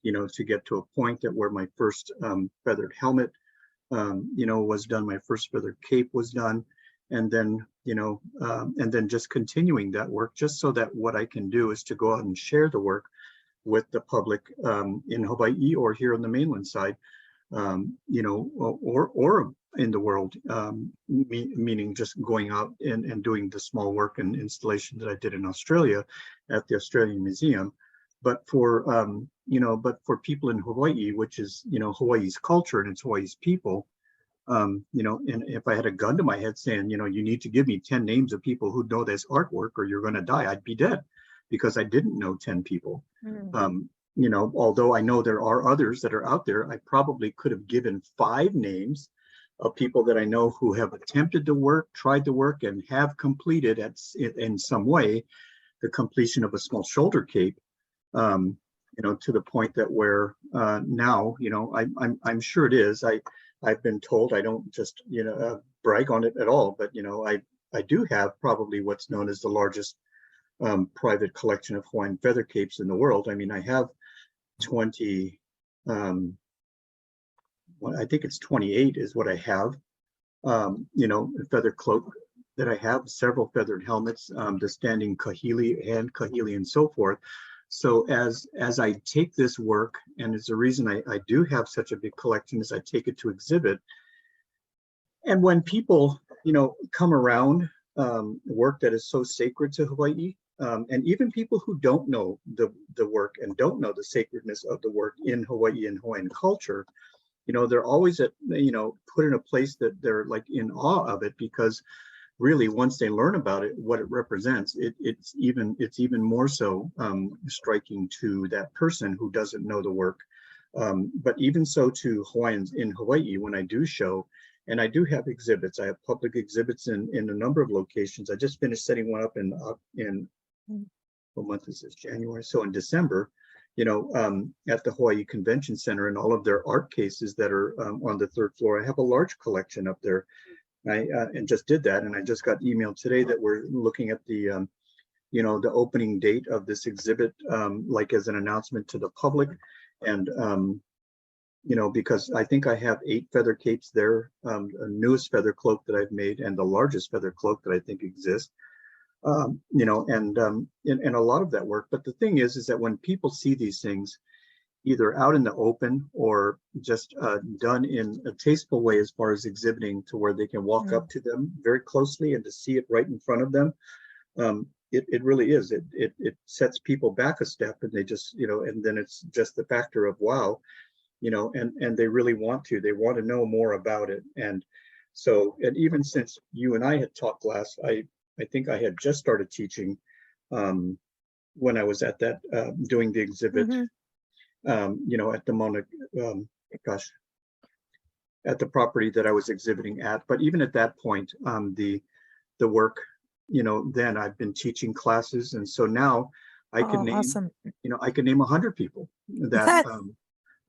to get to a point that where my first feathered helmet, was done, my first feathered cape was done. And then, just continuing that work, just so that what I can do is to go out and share the work with the public in Hawaii or here on the mainland side, or in the world, meaning just going out and doing the small work and installation that I did in Australia at the Australian Museum. But for people in Hawaii, which is, Hawaii's culture and it's Hawaii's people, and if I had a gun to my head saying, you need to give me 10 names of people who know this artwork or you're going to die, I'd be dead, because I didn't know 10 people. Although I know there are others that are out there, I probably could have given 5 names of people that I know who have attempted to work, tried to work, and have completed in some way the completion of a small shoulder cape, to the point that where now, I'm sure it is. I've been told, I don't just, brag on it at all, but, I do have probably what's known as the largest private collection of Hawaiian feather capes in the world. I mean, I have 20, I think it's 28 is what I have, feather cloak that I have, several feathered helmets, the standing kahili, hand kahili, and so forth. So as I take this work, and it's the reason I do have such a big collection, is I take it to exhibit. And when people, come around work that is so sacred to Hawaii, and even people who don't know the work and don't know the sacredness of the work in Hawaii and Hawaiian culture, they're always put in a place that they're like in awe of it, because really, once they learn about it, what it represents, it's even more so striking to that person who doesn't know the work. But even so to Hawaiians in Hawaii, when I do show, and I do have exhibits, I have public exhibits in a number of locations. I just finished setting one up in what month is this? January. So in December, at the Hawaii Convention Center, and all of their art cases that are on the 3rd floor. I have a large collection up there. And just did that, and I just got emailed today that we're looking at the the opening date of this exhibit, like as an announcement to the public. And because I think I have 8 feather capes there, a newest feather cloak that I've made, and the largest feather cloak that I think exists, and a lot of that work. But the thing is that when people see these things, either out in the open or just done in a tasteful way as far as exhibiting, to where they can walk up to them very closely and to see it right in front of them, it really is. It sets people back a step, and they just, and then it's just the factor of wow, and they really want to know more about it. And so, and even since you and I had talked last, I think I had just started teaching when I was at that doing the exhibit. At the Mauna, at the property that I was exhibiting at. But even at that point, the work, then I've been teaching classes, and so now I can name, awesome. I can name 100 people that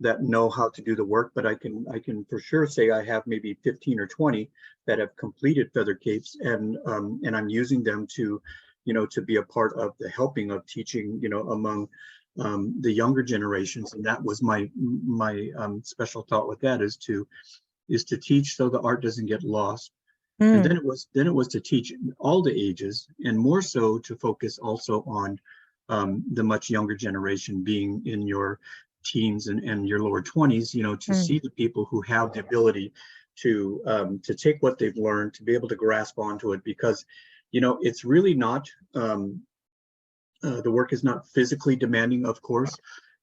that know how to do the work. But I can for sure say I have maybe 15 or 20 that have completed feather capes, and I'm using them to, to be a part of the helping of teaching, among the younger generations. And that was my special thought with that, is to teach so the art doesn't get lost. And then it was to teach all the ages, and more so to focus also on the much younger generation, being in your teens and your lower 20s, to see the people who have the ability to take what they've learned, to be able to grasp onto it, because it's really not the work is not physically demanding, of course,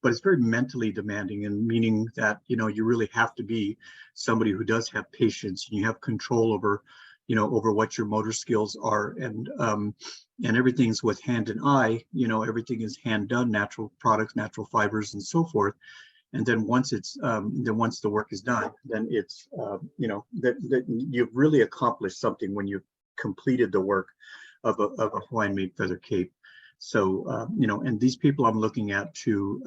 but it's very mentally demanding, and meaning that you really have to be somebody who does have patience, and you have control over over what your motor skills are, and everything's with hand and eye. Everything is hand done, natural products, natural fibers, and so forth. And then once once the work is done, then it's that you've really accomplished something when you've completed the work of a Hawaiian made feather cape. So and these people I'm looking at to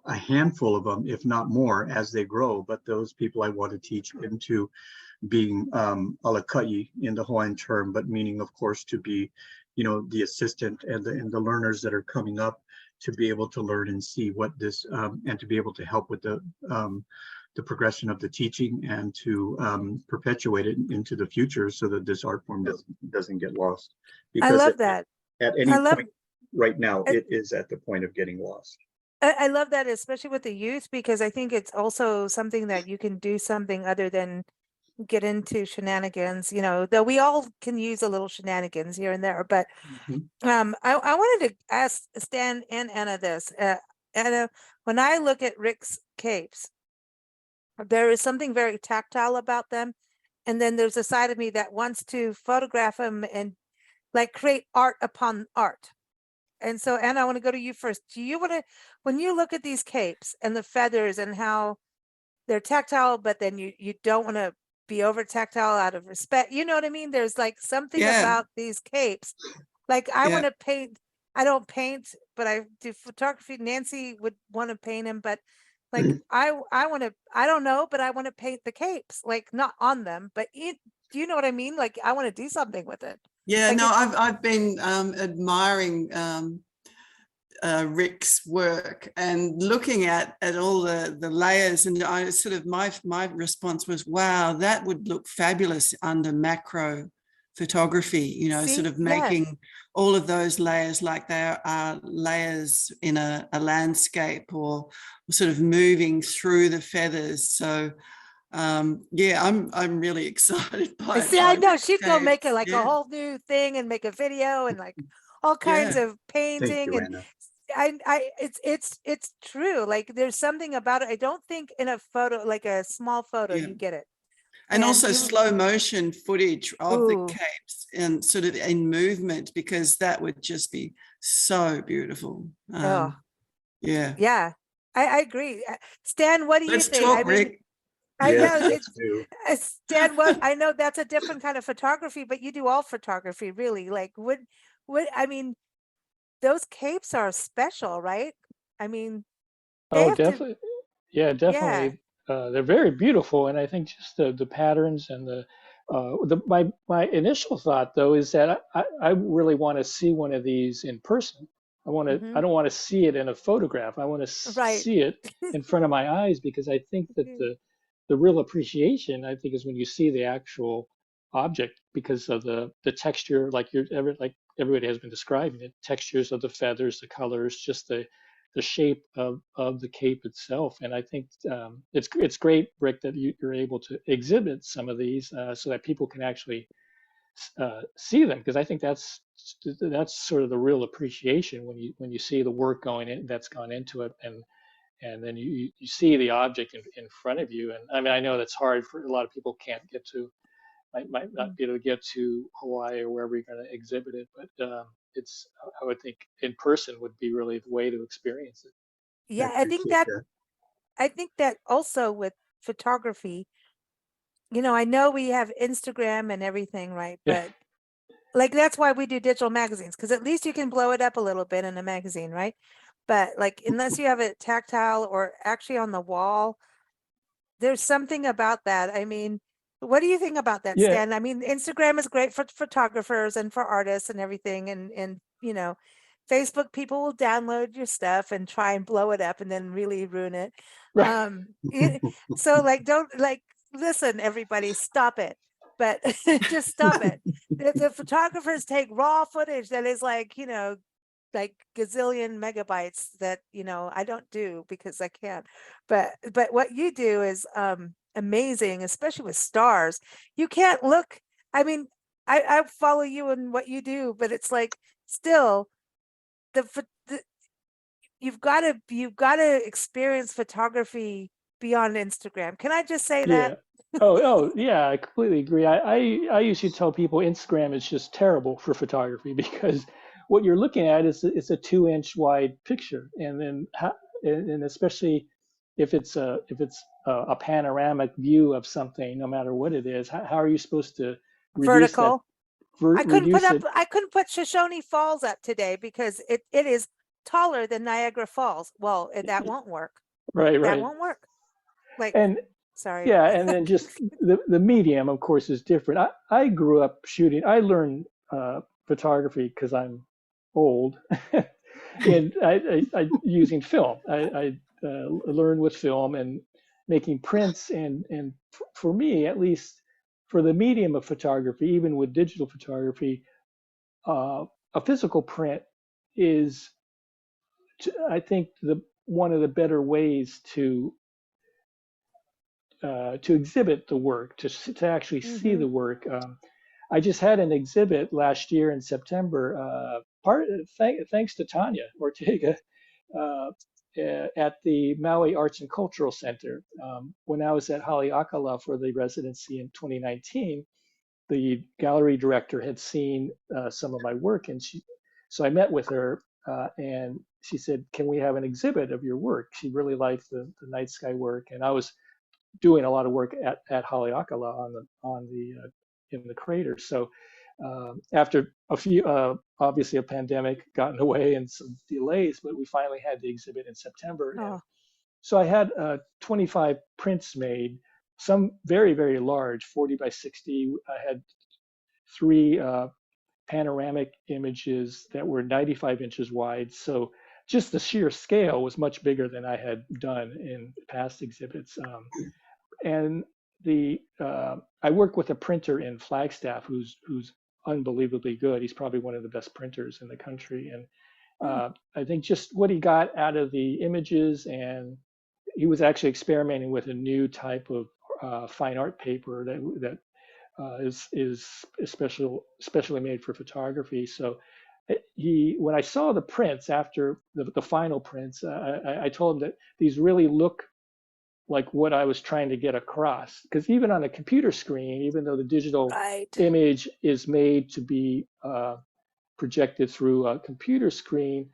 a handful of them, if not more, as they grow. But those people I want to teach into being alakai in the Hawaiian term, but meaning, of course, to be, the assistant and the learners that are coming up, to be able to learn and see what this and to be able to help with the progression of the teaching, and to perpetuate it into the future, so that this art form doesn't get lost. I love that. At any point right now, it is at the point of getting lost. I love that, especially with the youth, because I think it's also something that you can do something other than get into shenanigans, though we all can use a little shenanigans here and there. But I wanted to ask Stan and Anna this. Anna, when I look at Rick's capes, there is something very tactile about them. And then there's a side of me that wants to photograph them and like create art upon art. And so, Anna, I want to go to you first. Do you want to, when you look at these capes and the feathers and how they're tactile, but then you don't want to be over tactile out of respect, you know what I mean? There's like something about these capes. Like I want to paint, I don't paint, but I do photography. Nancy would want to paint him, but like I want to, I don't know, but I want to paint the capes, like not on them, but do you know what I mean? Like I want to do something with it. Yeah, like no, I've been admiring Rick's work and looking at all the layers, and I sort of my response was, wow, that would look fabulous under macro photography, sort of making all of those layers like there are layers in a landscape, or sort of moving through the feathers. So I'm really excited by it. I know she's gonna make it like a whole new thing and make a video and like all kinds of painting. Thank you, and Anna. it's true. Like there's something about it. I don't think in a photo, like a small photo, you get it. And also slow motion footage of the capes and sort of in movement, because that would just be so beautiful. Yeah, I agree. Stan, what do you think? Talk, Rick. I know Stan, I know that's a different kind of photography, but you do all photography, really. Like what I mean, those capes are special, right? I mean, definitely. Definitely. They're very beautiful, and I think just the patterns and my initial thought though is that I really want to see one of these in person. I don't want to see it in a photograph. I want to see it in front of my eyes, because I think that the real appreciation, I think, is when you see the actual object, because of the texture, like everybody has been describing it, textures of the feathers, the colors, just the shape of the cape itself. And I think it's great, Rick, that you're able to exhibit some of these so that people can actually see them, because I think that's sort of the real appreciation when you see the work that's gone into it, and then you see the object in front of you. And I mean, I know that's hard for a lot of people, might not be able to get to Hawaii or wherever you're going to exhibit it, but I would think in person would be really the way to experience it. Yeah, I think that also with photography, I know we have Instagram and everything, right? Yeah. But like, that's why we do digital magazines, because at least you can blow it up a little bit in a magazine, right? But like, unless you have it tactile or actually on the wall, there's something about that. I mean, what do you think about that, Yeah. Stan? I mean, Instagram is great for photographers and for artists and everything. And Facebook, people will download your stuff and try and blow it up and then really ruin it. Right. So like, don't like, listen, everybody, stop it. But just stop it. The photographers take raw footage that is like, like gazillion megabytes that, I don't do because I can't. But what you do is amazing, especially with stars. You can't look, I mean, I follow you in what you do, but it's like still the you've got to experience photography beyond Instagram. Can I just say Yeah. that? Oh, yeah, I completely agree. I usually tell people Instagram is just terrible for photography because what you're looking at is it's a 2-inch wide picture, and then and especially if it's a panoramic view of something, no matter what it is, how are you supposed to reduce that? Vertical. I couldn't Reduce it. put Shoshone Falls up today because it is taller than Niagara Falls. Well, that won't work. Right, That right. won't work. Like, And sorry. yeah, and then just the medium, of course, is different. I grew up shooting. I learned photography because I'm old, and I using film. I learned with film and making prints, and for me, at least for the medium of photography, even with digital photography, a physical print is, I think, the one of the better ways to exhibit the work, to actually see the work. I just had an exhibit last year in September, thanks to Tanya Ortega, at the Maui Arts and Cultural Center. When I was at Haleakala for the residency in 2019, the gallery director had seen some of my work, and so I met with her, and she said, "Can we have an exhibit of your work?" She really liked the night sky work, and I was doing a lot of work at Haleakala in the crater. So after a few, obviously a pandemic got in the way and some delays, but we finally had the exhibit in September. Oh. And so I had 25 prints made, some very, very large, 40 by 60. I had 3 panoramic images that were 95 inches wide. So just the sheer scale was much bigger than I had done in past exhibits. And I work with a printer in Flagstaff who's unbelievably good. He's probably one of the best printers in the country. And I think just what he got out of the images, and he was actually experimenting with a new type of fine art paper that is especially made for photography. So when I saw the prints after the final prints, I told him that these really look like what I was trying to get across. Because even on a computer screen, even though the digital image is made to be projected through a computer screen,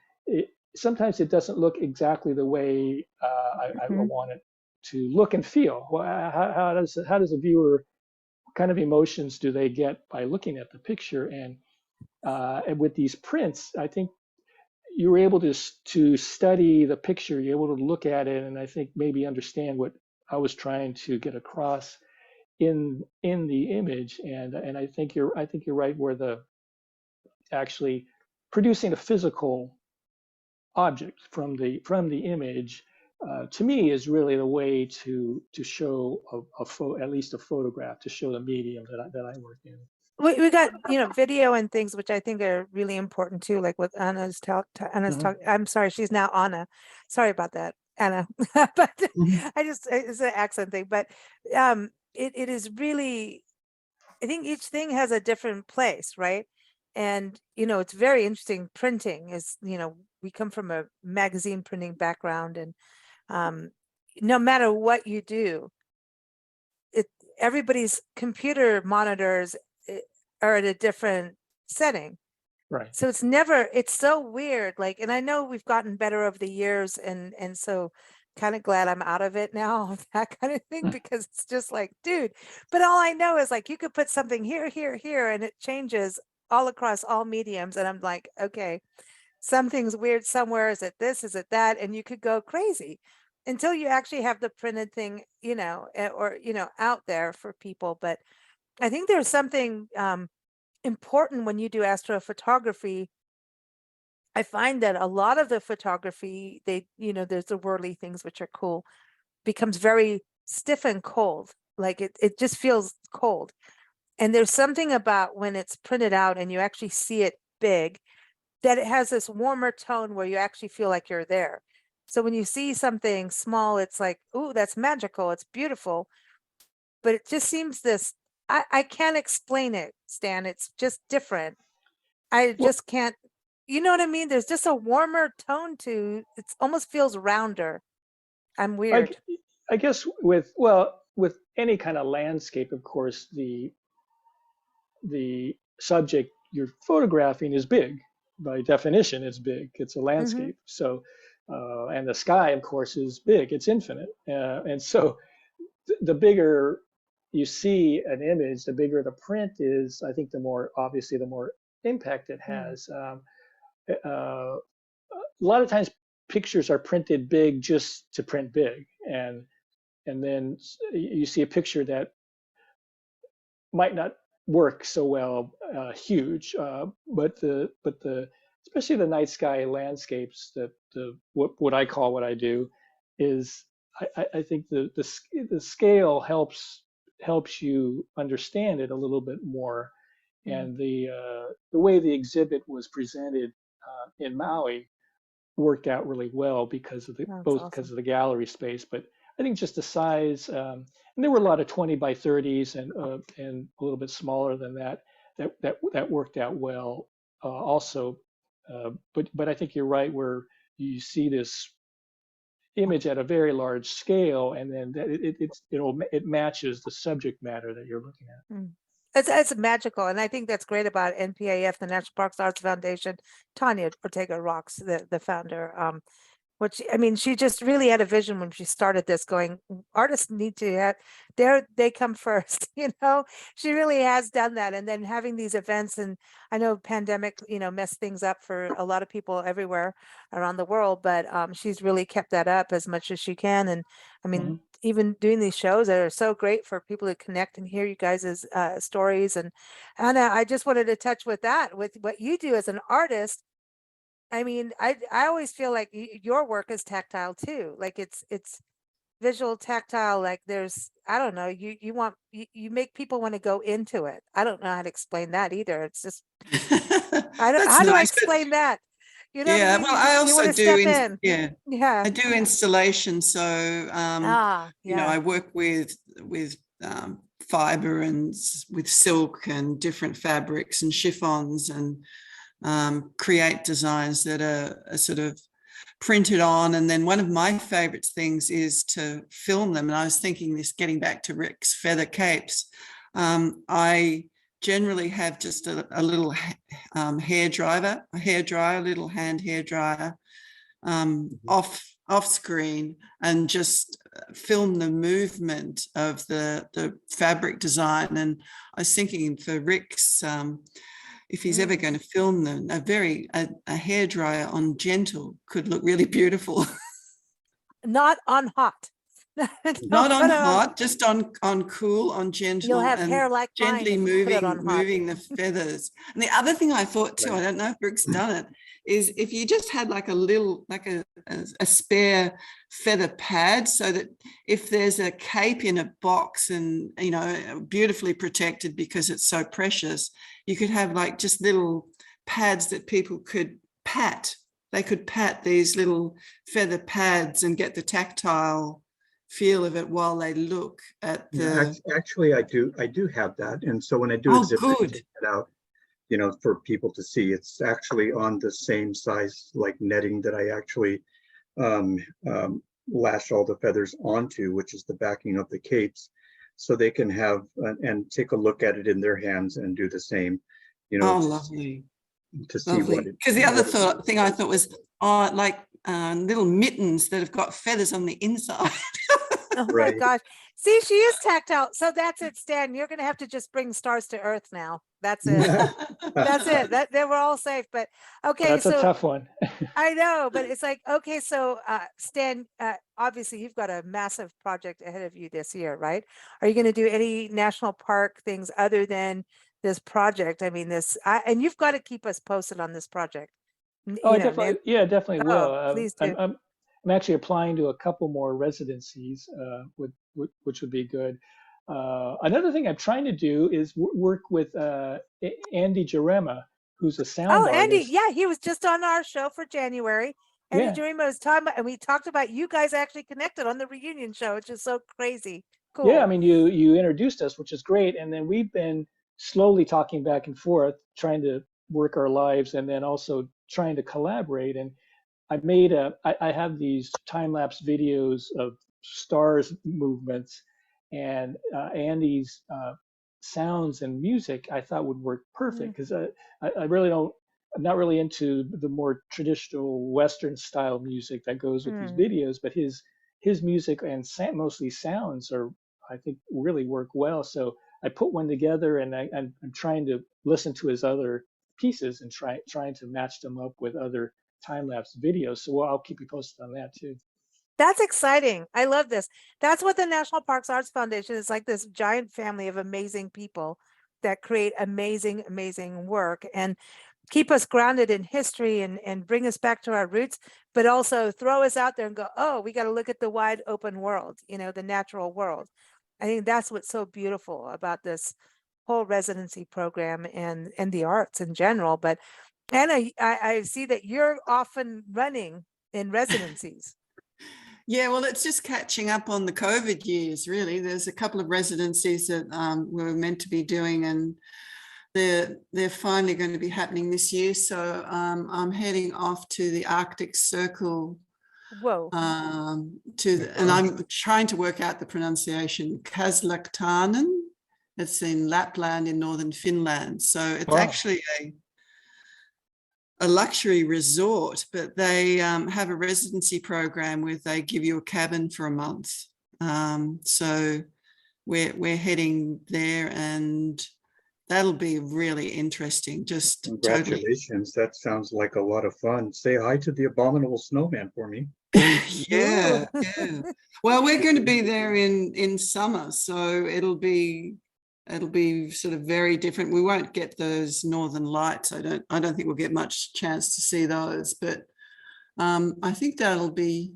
sometimes it doesn't look exactly the way I want it to look and feel. Well, how does a viewer, what kind of emotions do they get by looking at the picture? And with these prints, I think you were able to study the picture. You're able to look at it, and I think maybe understand what I was trying to get across in the image. And I think you're right, where the actually producing a physical object from the image, to me, is really the way to show at least a photograph, to show the medium that I work in. We got video and things which I think are really important too, like what Anna's talk. I'm sorry, she's now Anna. Sorry about that, Anna. But it's an accent thing. But it is really, I think each thing has a different place, right? And it's very interesting. Printing is, we come from a magazine printing background, and no matter what you do, everybody's computer monitors are at a different setting. Right. So it's so weird. Like, and I know we've gotten better over the years, and so kind of glad I'm out of it now, that kind of thing, because it's just like, dude, but all I know is like, you could put something here, here, here, and it changes all across all mediums. And I'm like, okay, something's weird somewhere. Is it this? Is it that? And you could go crazy until you actually have the printed thing, or, out there for people. But I think there's something important when you do astrophotography. I find that a lot of the photography, there's the whirly things, which are cool, becomes very stiff and cold. Like it just feels cold. And there's something about when it's printed out and you actually see it big, that it has this warmer tone where you actually feel like you're there. So when you see something small, it's like, ooh, that's magical. It's beautiful. But it just seems I can't explain it, Stan. It's just different. I just can't, you know what I mean? There's just a warmer tone it almost feels rounder. I'm weird. I guess with any kind of landscape, of course, the subject you're photographing is big. By definition, it's big. It's a landscape. So, and the sky, of course, is big. It's infinite. And so the bigger you see an image, the bigger the print is, I think the more impact it has. A lot of times pictures are printed big just to print big. And then you see a picture that might not work so well huge, but especially the night sky landscapes, that what I call, what I do is I think the scale helps you understand it a little bit more. And the way the exhibit was presented in Maui worked out really well because of because of the gallery space, but I think just the size, and there were a lot of 20 by 30s and a little bit smaller than that worked out well also. But I think you're right, where you see this image at a very large scale, and then it matches the subject matter that you're looking at. It's magical, and I think that's great about NPAF, the National Parks Arts Foundation. Tanya Ortega rocks, the founder. Which, I mean, she just really had a vision when she started this, going, artists need to have they come first, she really has done that. And then having these events, and I know pandemic, messed things up for a lot of people everywhere around the world, but she's really kept that up as much as she can. And I mean, even doing these shows that are so great for people to connect and hear you guys' stories. And Anna, I just wanted to touch with that, with what you do as an artist. I mean, I always feel like your work is tactile too. Like it's visual, tactile. Like there's, I don't know, you make people want to go into it. I don't know how to explain that either. It's just, how do I explain that? You know, yeah. I mean? Well, I also do. Yeah, I do installation. So, I work with fiber and with silk and different fabrics and chiffons, and create designs that are sort of printed on. And then one of my favorite things is to film them. And I was thinking this, getting back to Rick's feather capes, I generally have just a little hair dryer, little hand hair dryer off screen, and just film the movement of the fabric design. And I was thinking for Rick's, if he's ever going to film them, a hairdryer on gentle could look really beautiful. Not on hot. Not on hot, just on cool, on gentle. You'll have and hair like gently mine moving the feathers. And the other thing I thought too, I don't know if Rick's done it, is if you just had like a spare feather pad, so that if there's a cape in a box and beautifully protected because it's so precious, you could have like just little pads that people could pat. They could pat these little feather pads and get the tactile feel of it while they look at the. Actually, I do have that, and so when I do exhibit, I take it out, for people to see. It's actually on the same size like netting that I actually lash all the feathers onto, which is the backing of the capes, so they can have and take a look at it in their hands and do the same. Oh, lovely. To see what it, because the other thing I thought was, Oh, like little mittens that have got feathers on the inside. Oh my Right. gosh. See, she is tactile. So that's it, Stan. You're going to have to just bring stars to Earth now. That's it. That's it. That they were all safe. But okay, That's a so tough one. I know, but it's like, okay, so Stan, obviously you've got a massive project ahead of you this year, right? Are you going to do any national park things other than this project? I mean, and you've got to keep us posted on this project. Oh, You I know, definitely, yeah, definitely will. oh, please do. I'm actually applying to a couple more residencies, which would be good. Another thing I'm trying to do is work with Andy Jarema, who's a sound Oh, Andy, artist. yeah, he was just on our show for January. Andy Yeah. Jarema was talking about, and we talked about you guys actually connected on the reunion show, which is so crazy. Cool. Yeah, I mean, you introduced us, which is great, and then we've been slowly talking back and forth, trying to work our lives, and then also trying to collaborate. And I have these time-lapse videos of stars movements, and Andy's sounds and music I thought would work perfect because I really don't, I'm not really into the more traditional Western style music that goes with these videos, but his music and mostly sounds are, I think, really work well. So I put one together, and I'm trying to listen to his other pieces and trying to match them up with other time-lapse videos. So I'll keep you posted on that too. That's exciting. I love this. That's what the National Parks Arts Foundation is, like this giant family of amazing people that create amazing, amazing work and keep us grounded in history and bring us back to our roots, but also throw us out there and go, oh, we got to look at the wide open world, the natural world. I think that's what's so beautiful about this whole residency program and the arts in general. But Anna, I see that you're often running in residencies. Yeah, well, it's just catching up on the COVID years, really. There's a couple of residencies that we were meant to be doing, and they're finally going to be happening this year. So I'm heading off to the Arctic Circle. Whoa. And I'm trying to work out the pronunciation, Kazakhstan. It's in Lapland in northern Finland. So it's actually a luxury resort, but they have a residency program where they give you a cabin for a month. So we're heading there, and that'll be really interesting. Just congratulations. Totally. That sounds like a lot of fun. Say hi to the abominable snowman for me. yeah. Well, we're going to be there in summer, so it'll be sort of very different. We won't get those northern lights. I don't think we'll get much chance to see those, but I think that'll be,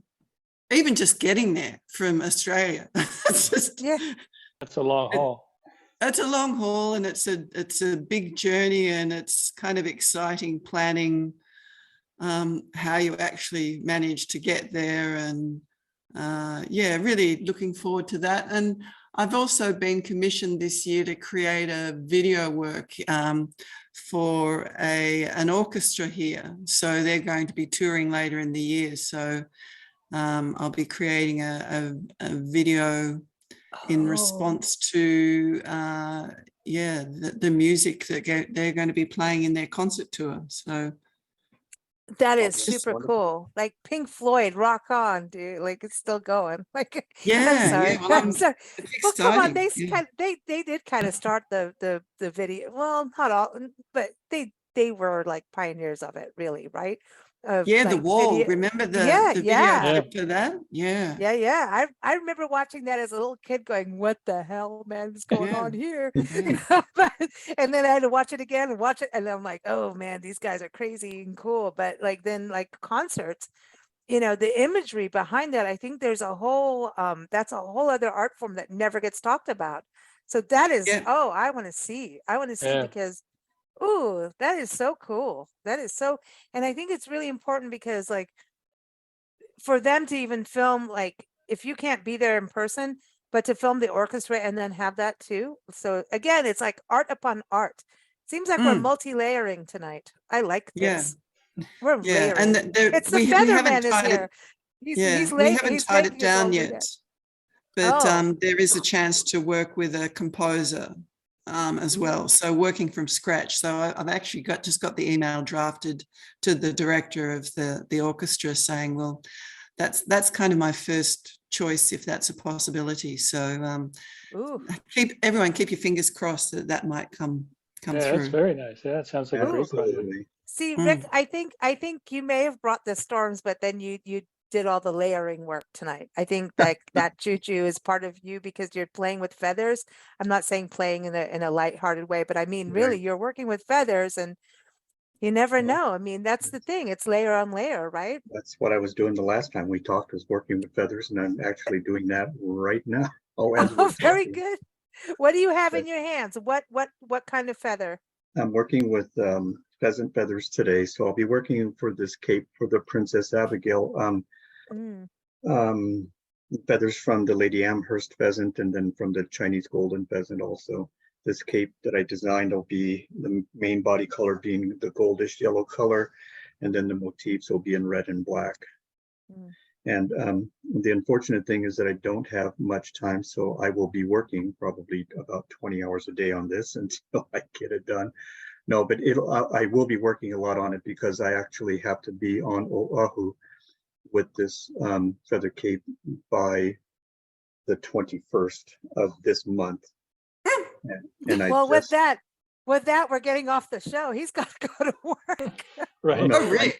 even just getting there from Australia. That's a long haul. That's a long haul, and it's a big journey, and it's kind of exciting planning how you actually manage to get there, and really looking forward to that. And I've also been commissioned this year to create a video work for an orchestra here. So they're going to be touring later in the year. So I'll be creating a video in response to the music that they're going to be playing in their concert tour. So that is super cool. Like Pink Floyd, rock on, dude. Like it's still going. Like I'm sorry. I'm sorry. Well, come on, they did kind of start the video. Well, not all, but they were like pioneers of it, really, right? The wall. Video. Remember the video clip for that? Yeah. I remember watching that as a little kid, going, "What the hell, man, is going on here?" And then I had to watch it again and watch it, and I'm like, "Oh man, these guys are crazy and cool." But like then, like concerts, the imagery behind that, I think there's a whole that's a whole other art form that never gets talked about. So that is I want to see because. Ooh, that is so cool. That is so, and I think it's really important because like for them to even film, like if you can't be there in person, but to film the orchestra and then have that too. So again, it's like art upon art. Seems like we're multi-layering tonight. I like this. We're layering. And it's the Featherman is here. We haven't tied it down yet. But there is a chance to work with a composer as well. So working from scratch. So I've actually just got the email drafted to the director of the orchestra saying, well, that's kind of my first choice if that's a possibility. So everyone keep your fingers crossed that might come Yeah, through. that's very nice. Yeah, it sounds like a great project. Absolutely. See, Rick, I think you may have brought the storms, but then you did all the layering work tonight. I think that juju is part of you because you're playing with feathers. I'm not saying playing in a lighthearted way, but I mean really Right. you're working with feathers and you never Well, know. I mean, that's the thing. It's layer on layer, right? That's what I was doing the last time we talked, was working with feathers, and I'm actually doing that right now. Oh, as we're Oh, very talking. good. What do you have in But your hands? What kind of feather? I'm working with pheasant feathers today, so I'll be working for this cape for the Princess Abigail. Mm. Um, Feathers from the Lady Amherst pheasant, and then from the Chinese golden pheasant also. This cape that I designed will be the main body color being the goldish yellow color, and then the motifs will be in red and black. Mm. And the unfortunate thing is that I don't have much time, so I will be working probably about 20 hours a day on this until I get it done. No, but I will be working a lot on it because I actually have to be on Oahu with this feather cape by the 21st of this month. And I Well, just, with that, we're getting off the show. He's got to go to work. Right. Oh, Rick.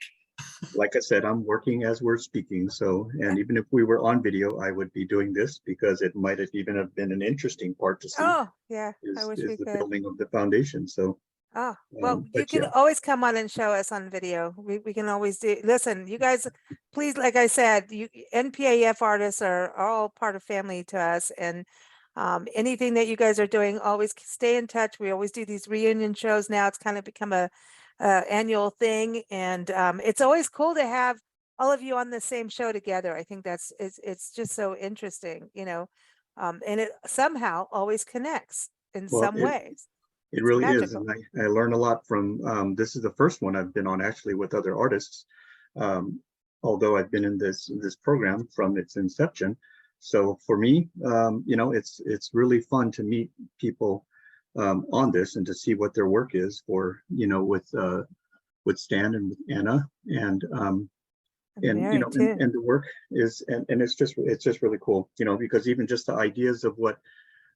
like I said, I'm working as we're speaking. So, and even if we were on video, I would be doing this because it might have even have been an interesting part to see Oh, yeah. I is wish we the could. building of the foundation. So, Oh, well, you but can yeah, always come on and show us on video. We can always do, listen, you guys, please, like I said, you NPAF artists are all part of family to us. And anything that you guys are doing, always stay in touch. We always do these reunion shows now. It's kind of become a annual thing. And it's always cool to have all of you on the same show together. I think it's just so interesting, you know, and it somehow always connects in well, some ways. it It's really is. magical. And I learn a lot from, this is the first one I've been on actually with other artists. Although I've been in this program from its inception. So for me, you know, it's really fun to meet people on this and to see what their work is for, you know, with Stan and with Anna and you Mary know, too. and the work is, and it's just really cool, you know, because even just the ideas of what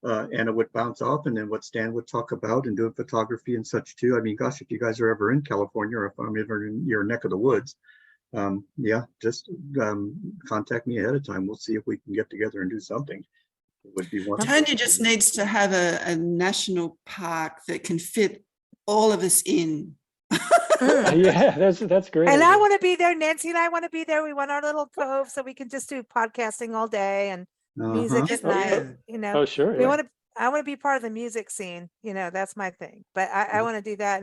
Anna would bounce off and then what Stan would talk about and doing photography and such too. I mean, gosh, if you guys are ever in California or if I'm ever in your neck of the woods, yeah, just contact me ahead of time. We'll see if we can get together and do something. It would be wonderful. Tanya just needs to have a national park that can fit all of us in. Yeah, that's great. And I idea. want to be there. Nancy and I want to be there. We want our little cove so we can just do podcasting all day and music at Oh, night. You know, Oh, sure. we Yeah. want to. I want to be part of the music scene. You know, that's my thing. But I Mhm. want to do that,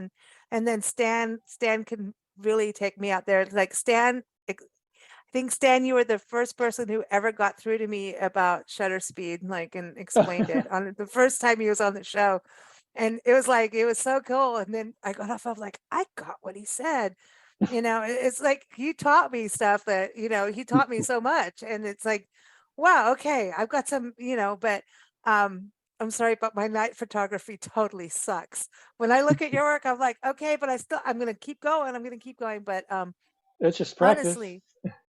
and then Stan can really take me out there. Like Stan, I think Stan, you were the first person who ever got through to me about shutter speed, like and explained it on the first time he was on the show. And it was like, it was so cool. And then I got off, I'm like, I got what he said. You know, it's like he taught me stuff that, you know, he taught me so much. And it's like, wow, okay, I've got some, you know, but I'm sorry, but my night photography totally sucks. When I look at your work, I'm like, okay, but I'm gonna keep going. I'm gonna keep going. But It's just practice. honestly,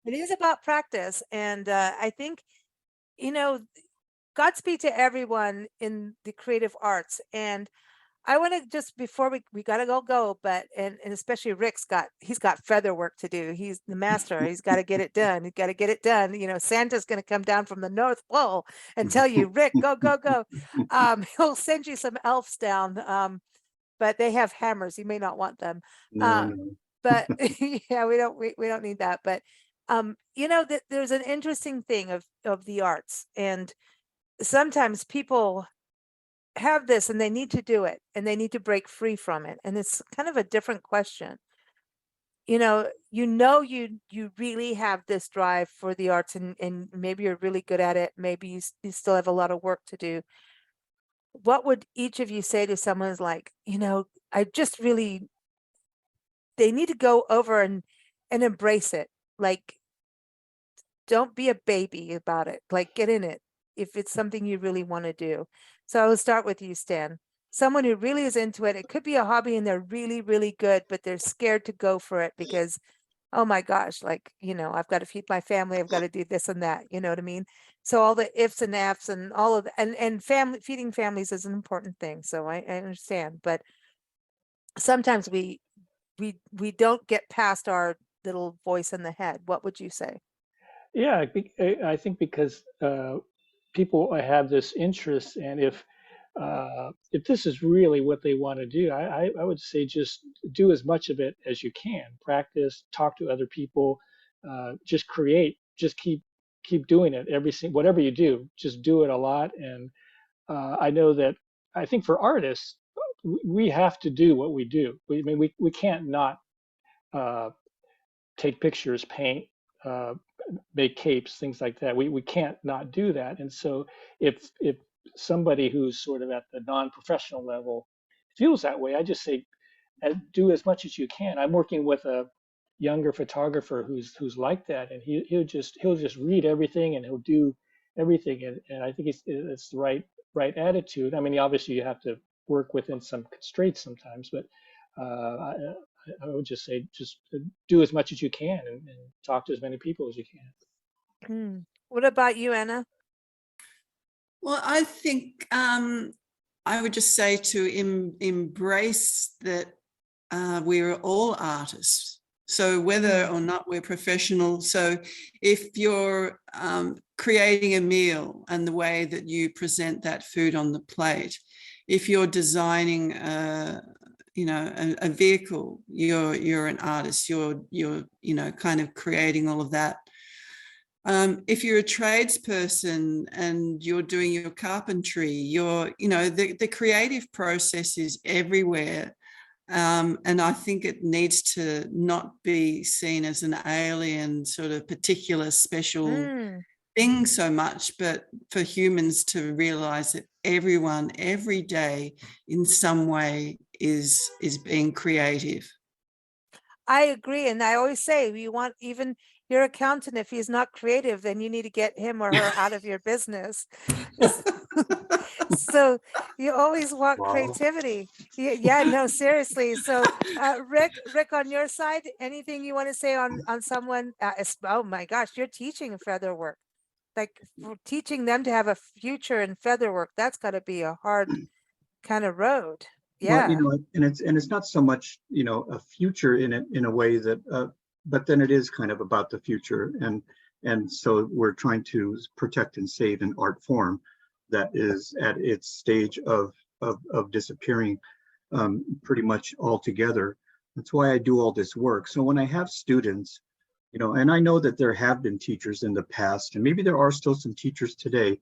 it is about practice. And I think, you know, Godspeed to everyone in the creative arts. And I want to just before we gotta go, but and especially he's got feather work to do. He's the master. He's got to get it done. He's got to get it done. You know, Santa's gonna come down from the North Pole and tell you, Rick, go, go, go. He'll send you some elves down. But they have hammers. You may not want them. No. But yeah, we don't need that. But you know, that there's an interesting thing of the arts, and sometimes people have this and they need to do it and they need to break free from it, and it's kind of a different question. You know, you really have this drive for the arts, and maybe you're really good at it, maybe you still have a lot of work to do. What would each of you say to someone who's like, you know, I just really, they need to go over and embrace it, like don't be a baby about it, like get in it if it's something you really want to do. So I will start with you, Stan. someone who really is into it. It could be a hobby and they're really, really good, but they're scared to go for it because, oh my gosh, like, I've got to feed my family. I've got to do this and that. You know what I mean? So all the ifs and afs and all of and feeding families is an important thing. So I understand, but sometimes we don't get past our little voice in the head. What would you say? Yeah, I think because people have this interest, and if this is really what they want to do, I would say just do as much of it as you can. Practice, talk to other people, just create, just keep doing it. Whatever you do, just do it a lot. And I know that I think for artists, we have to do what we do. I mean, we can't not uh, take pictures, paint, uh, make capes, things like that. We can't not do that. And so if somebody who's sort of at the non-professional level feels that way, I just say do as much as you can. I'm working with a younger photographer who's like that, and he'll just read everything and he'll do everything. And I think it's the right attitude. I mean, obviously you have to work within some constraints sometimes, but uh, I would just say just do as much as you can and talk to as many people as you can. What about you, Anna? Well, I think I would just say to embrace that we're all artists. So whether or not we're professional, so if you're creating a meal and the way that you present that food on the plate, if you're designing a vehicle, you're an artist, you're kind of creating all of that. If you're a tradesperson and you're doing your carpentry, the creative process is everywhere. And I think it needs to not be seen as an alien sort of particular special thing so much, but for humans to realize that everyone every day in some way is being creative. I agree. And I always say, you want even your accountant, if he's not creative, then you need to get him or her out of your business. So you always want creativity. Yeah, no, seriously. So Rick, on your side, anything you want to say on someone? Oh my gosh, you're teaching feather work. Like teaching them to have a future in feather work, that's got to be a hard kind of road. Yeah. Well, and it's not so much, a future in it in a way that, but then it is kind of about the future. And so we're trying to protect and save an art form that is at its stage of disappearing pretty much altogether. That's why I do all this work. So when I have students, and I know that there have been teachers in the past, and maybe there are still some teachers today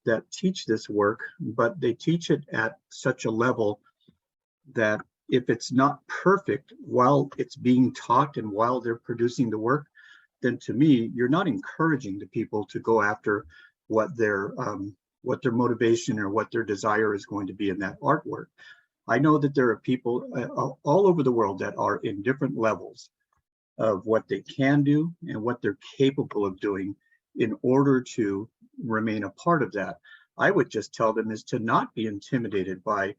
that teach this work, but they teach it at such a level that if it's not perfect while it's being taught and while they're producing the work, then to me, you're not encouraging the people to go after what their motivation or what their desire is going to be in that artwork. I know that there are people all over the world that are in different levels of what they can do and what they're capable of doing in order to remain a part of that. I would just tell them is to not be intimidated by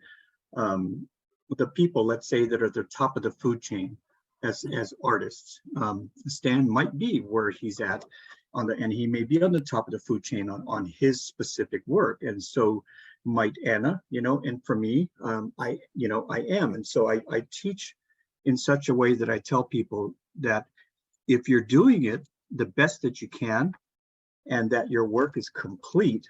the people, let's say, that are at the top of the food chain as artists. Stan might be where he's at and he may be on the top of the food chain on his specific work. And so might Anna, and for me, I am. And so I teach in such a way that I tell people that if you're doing it the best that you can and that your work is complete,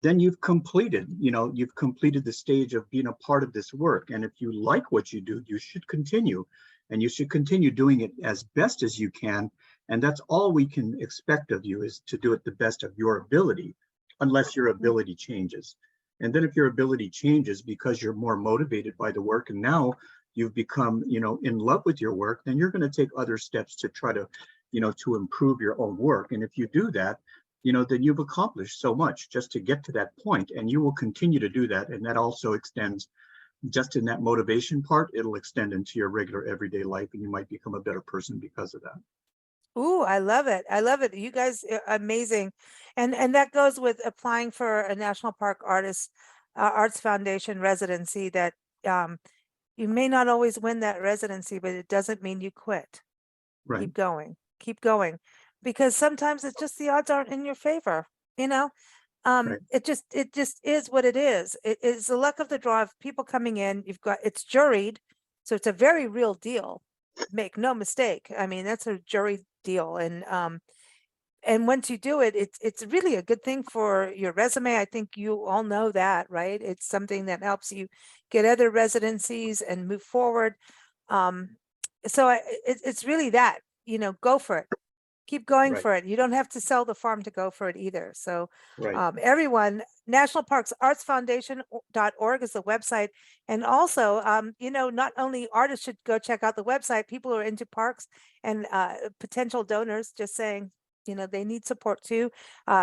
then you've completed the stage of being a part of this work. And if you like what you do, you should continue, and you should continue doing it as best as you can. And that's all we can expect of you, is to do it the best of your ability, unless your ability changes. And then if your ability changes because you're more motivated by the work and now you've become, in love with your work, then you're going to take other steps to try to, to improve your own work. And if you do that, then you've accomplished so much just to get to that point, and you will continue to do that. And that also extends, just in that motivation part, it'll extend into your regular everyday life, and you might become a better person because of that. Ooh, I love it. I love it. You guys are amazing. And that goes with applying for a National Park Artist Arts Foundation residency that you may not always win that residency, but it doesn't mean you quit. Right. Keep going, because sometimes it's just the odds aren't in your favor, you know. Right. It just is what it is. It is the luck of the draw of people coming in. It's juried, so it's a very real deal. Make no mistake. I mean, that's a jury deal, and once you do it, it's really a good thing for your resume. I think you all know that, right? It's something that helps you get other residencies and move forward. So it's really that, go for it. Keep going Right. for it. You don't have to sell the farm to go for it either. So Right. everyone, National Parks Arts Foundation.org is the website. And also, not only artists should go check out the website, people who are into parks and potential donors, just saying, they need support too.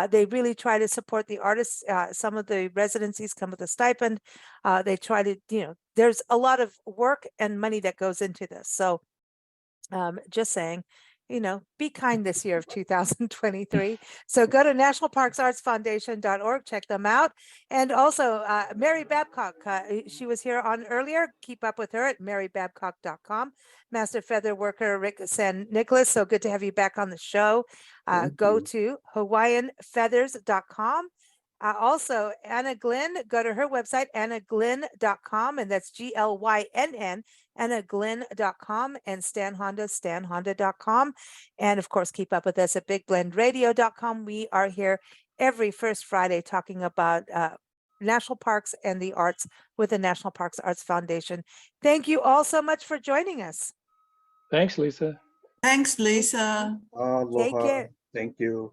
They really try to support the artists. Some of the residencies come with a stipend. They try to, there's a lot of work and money that goes into this. So just saying, be kind this year of 2023. So go to nationalparksartsfoundation.org, check them out. And also Mary Babcock, she was here on earlier. Keep up with her at marybabcock.com. Master feather worker Rick San Nicholas, so good to have you back on the show. Go to hawaiianfeathers.com. Also, Anna Glynn, go to her website, annaglynn.com, and that's GLYNN, annaglynn.com, and Stan Honda, stanhonda.com. And of course, keep up with us at bigblendradio.com. We are here every first Friday talking about national parks and the arts with the National Parks Arts Foundation. Thank you all so much for joining us. Thanks, Lisa. Thanks, Lisa. Aloha. care. Thank you.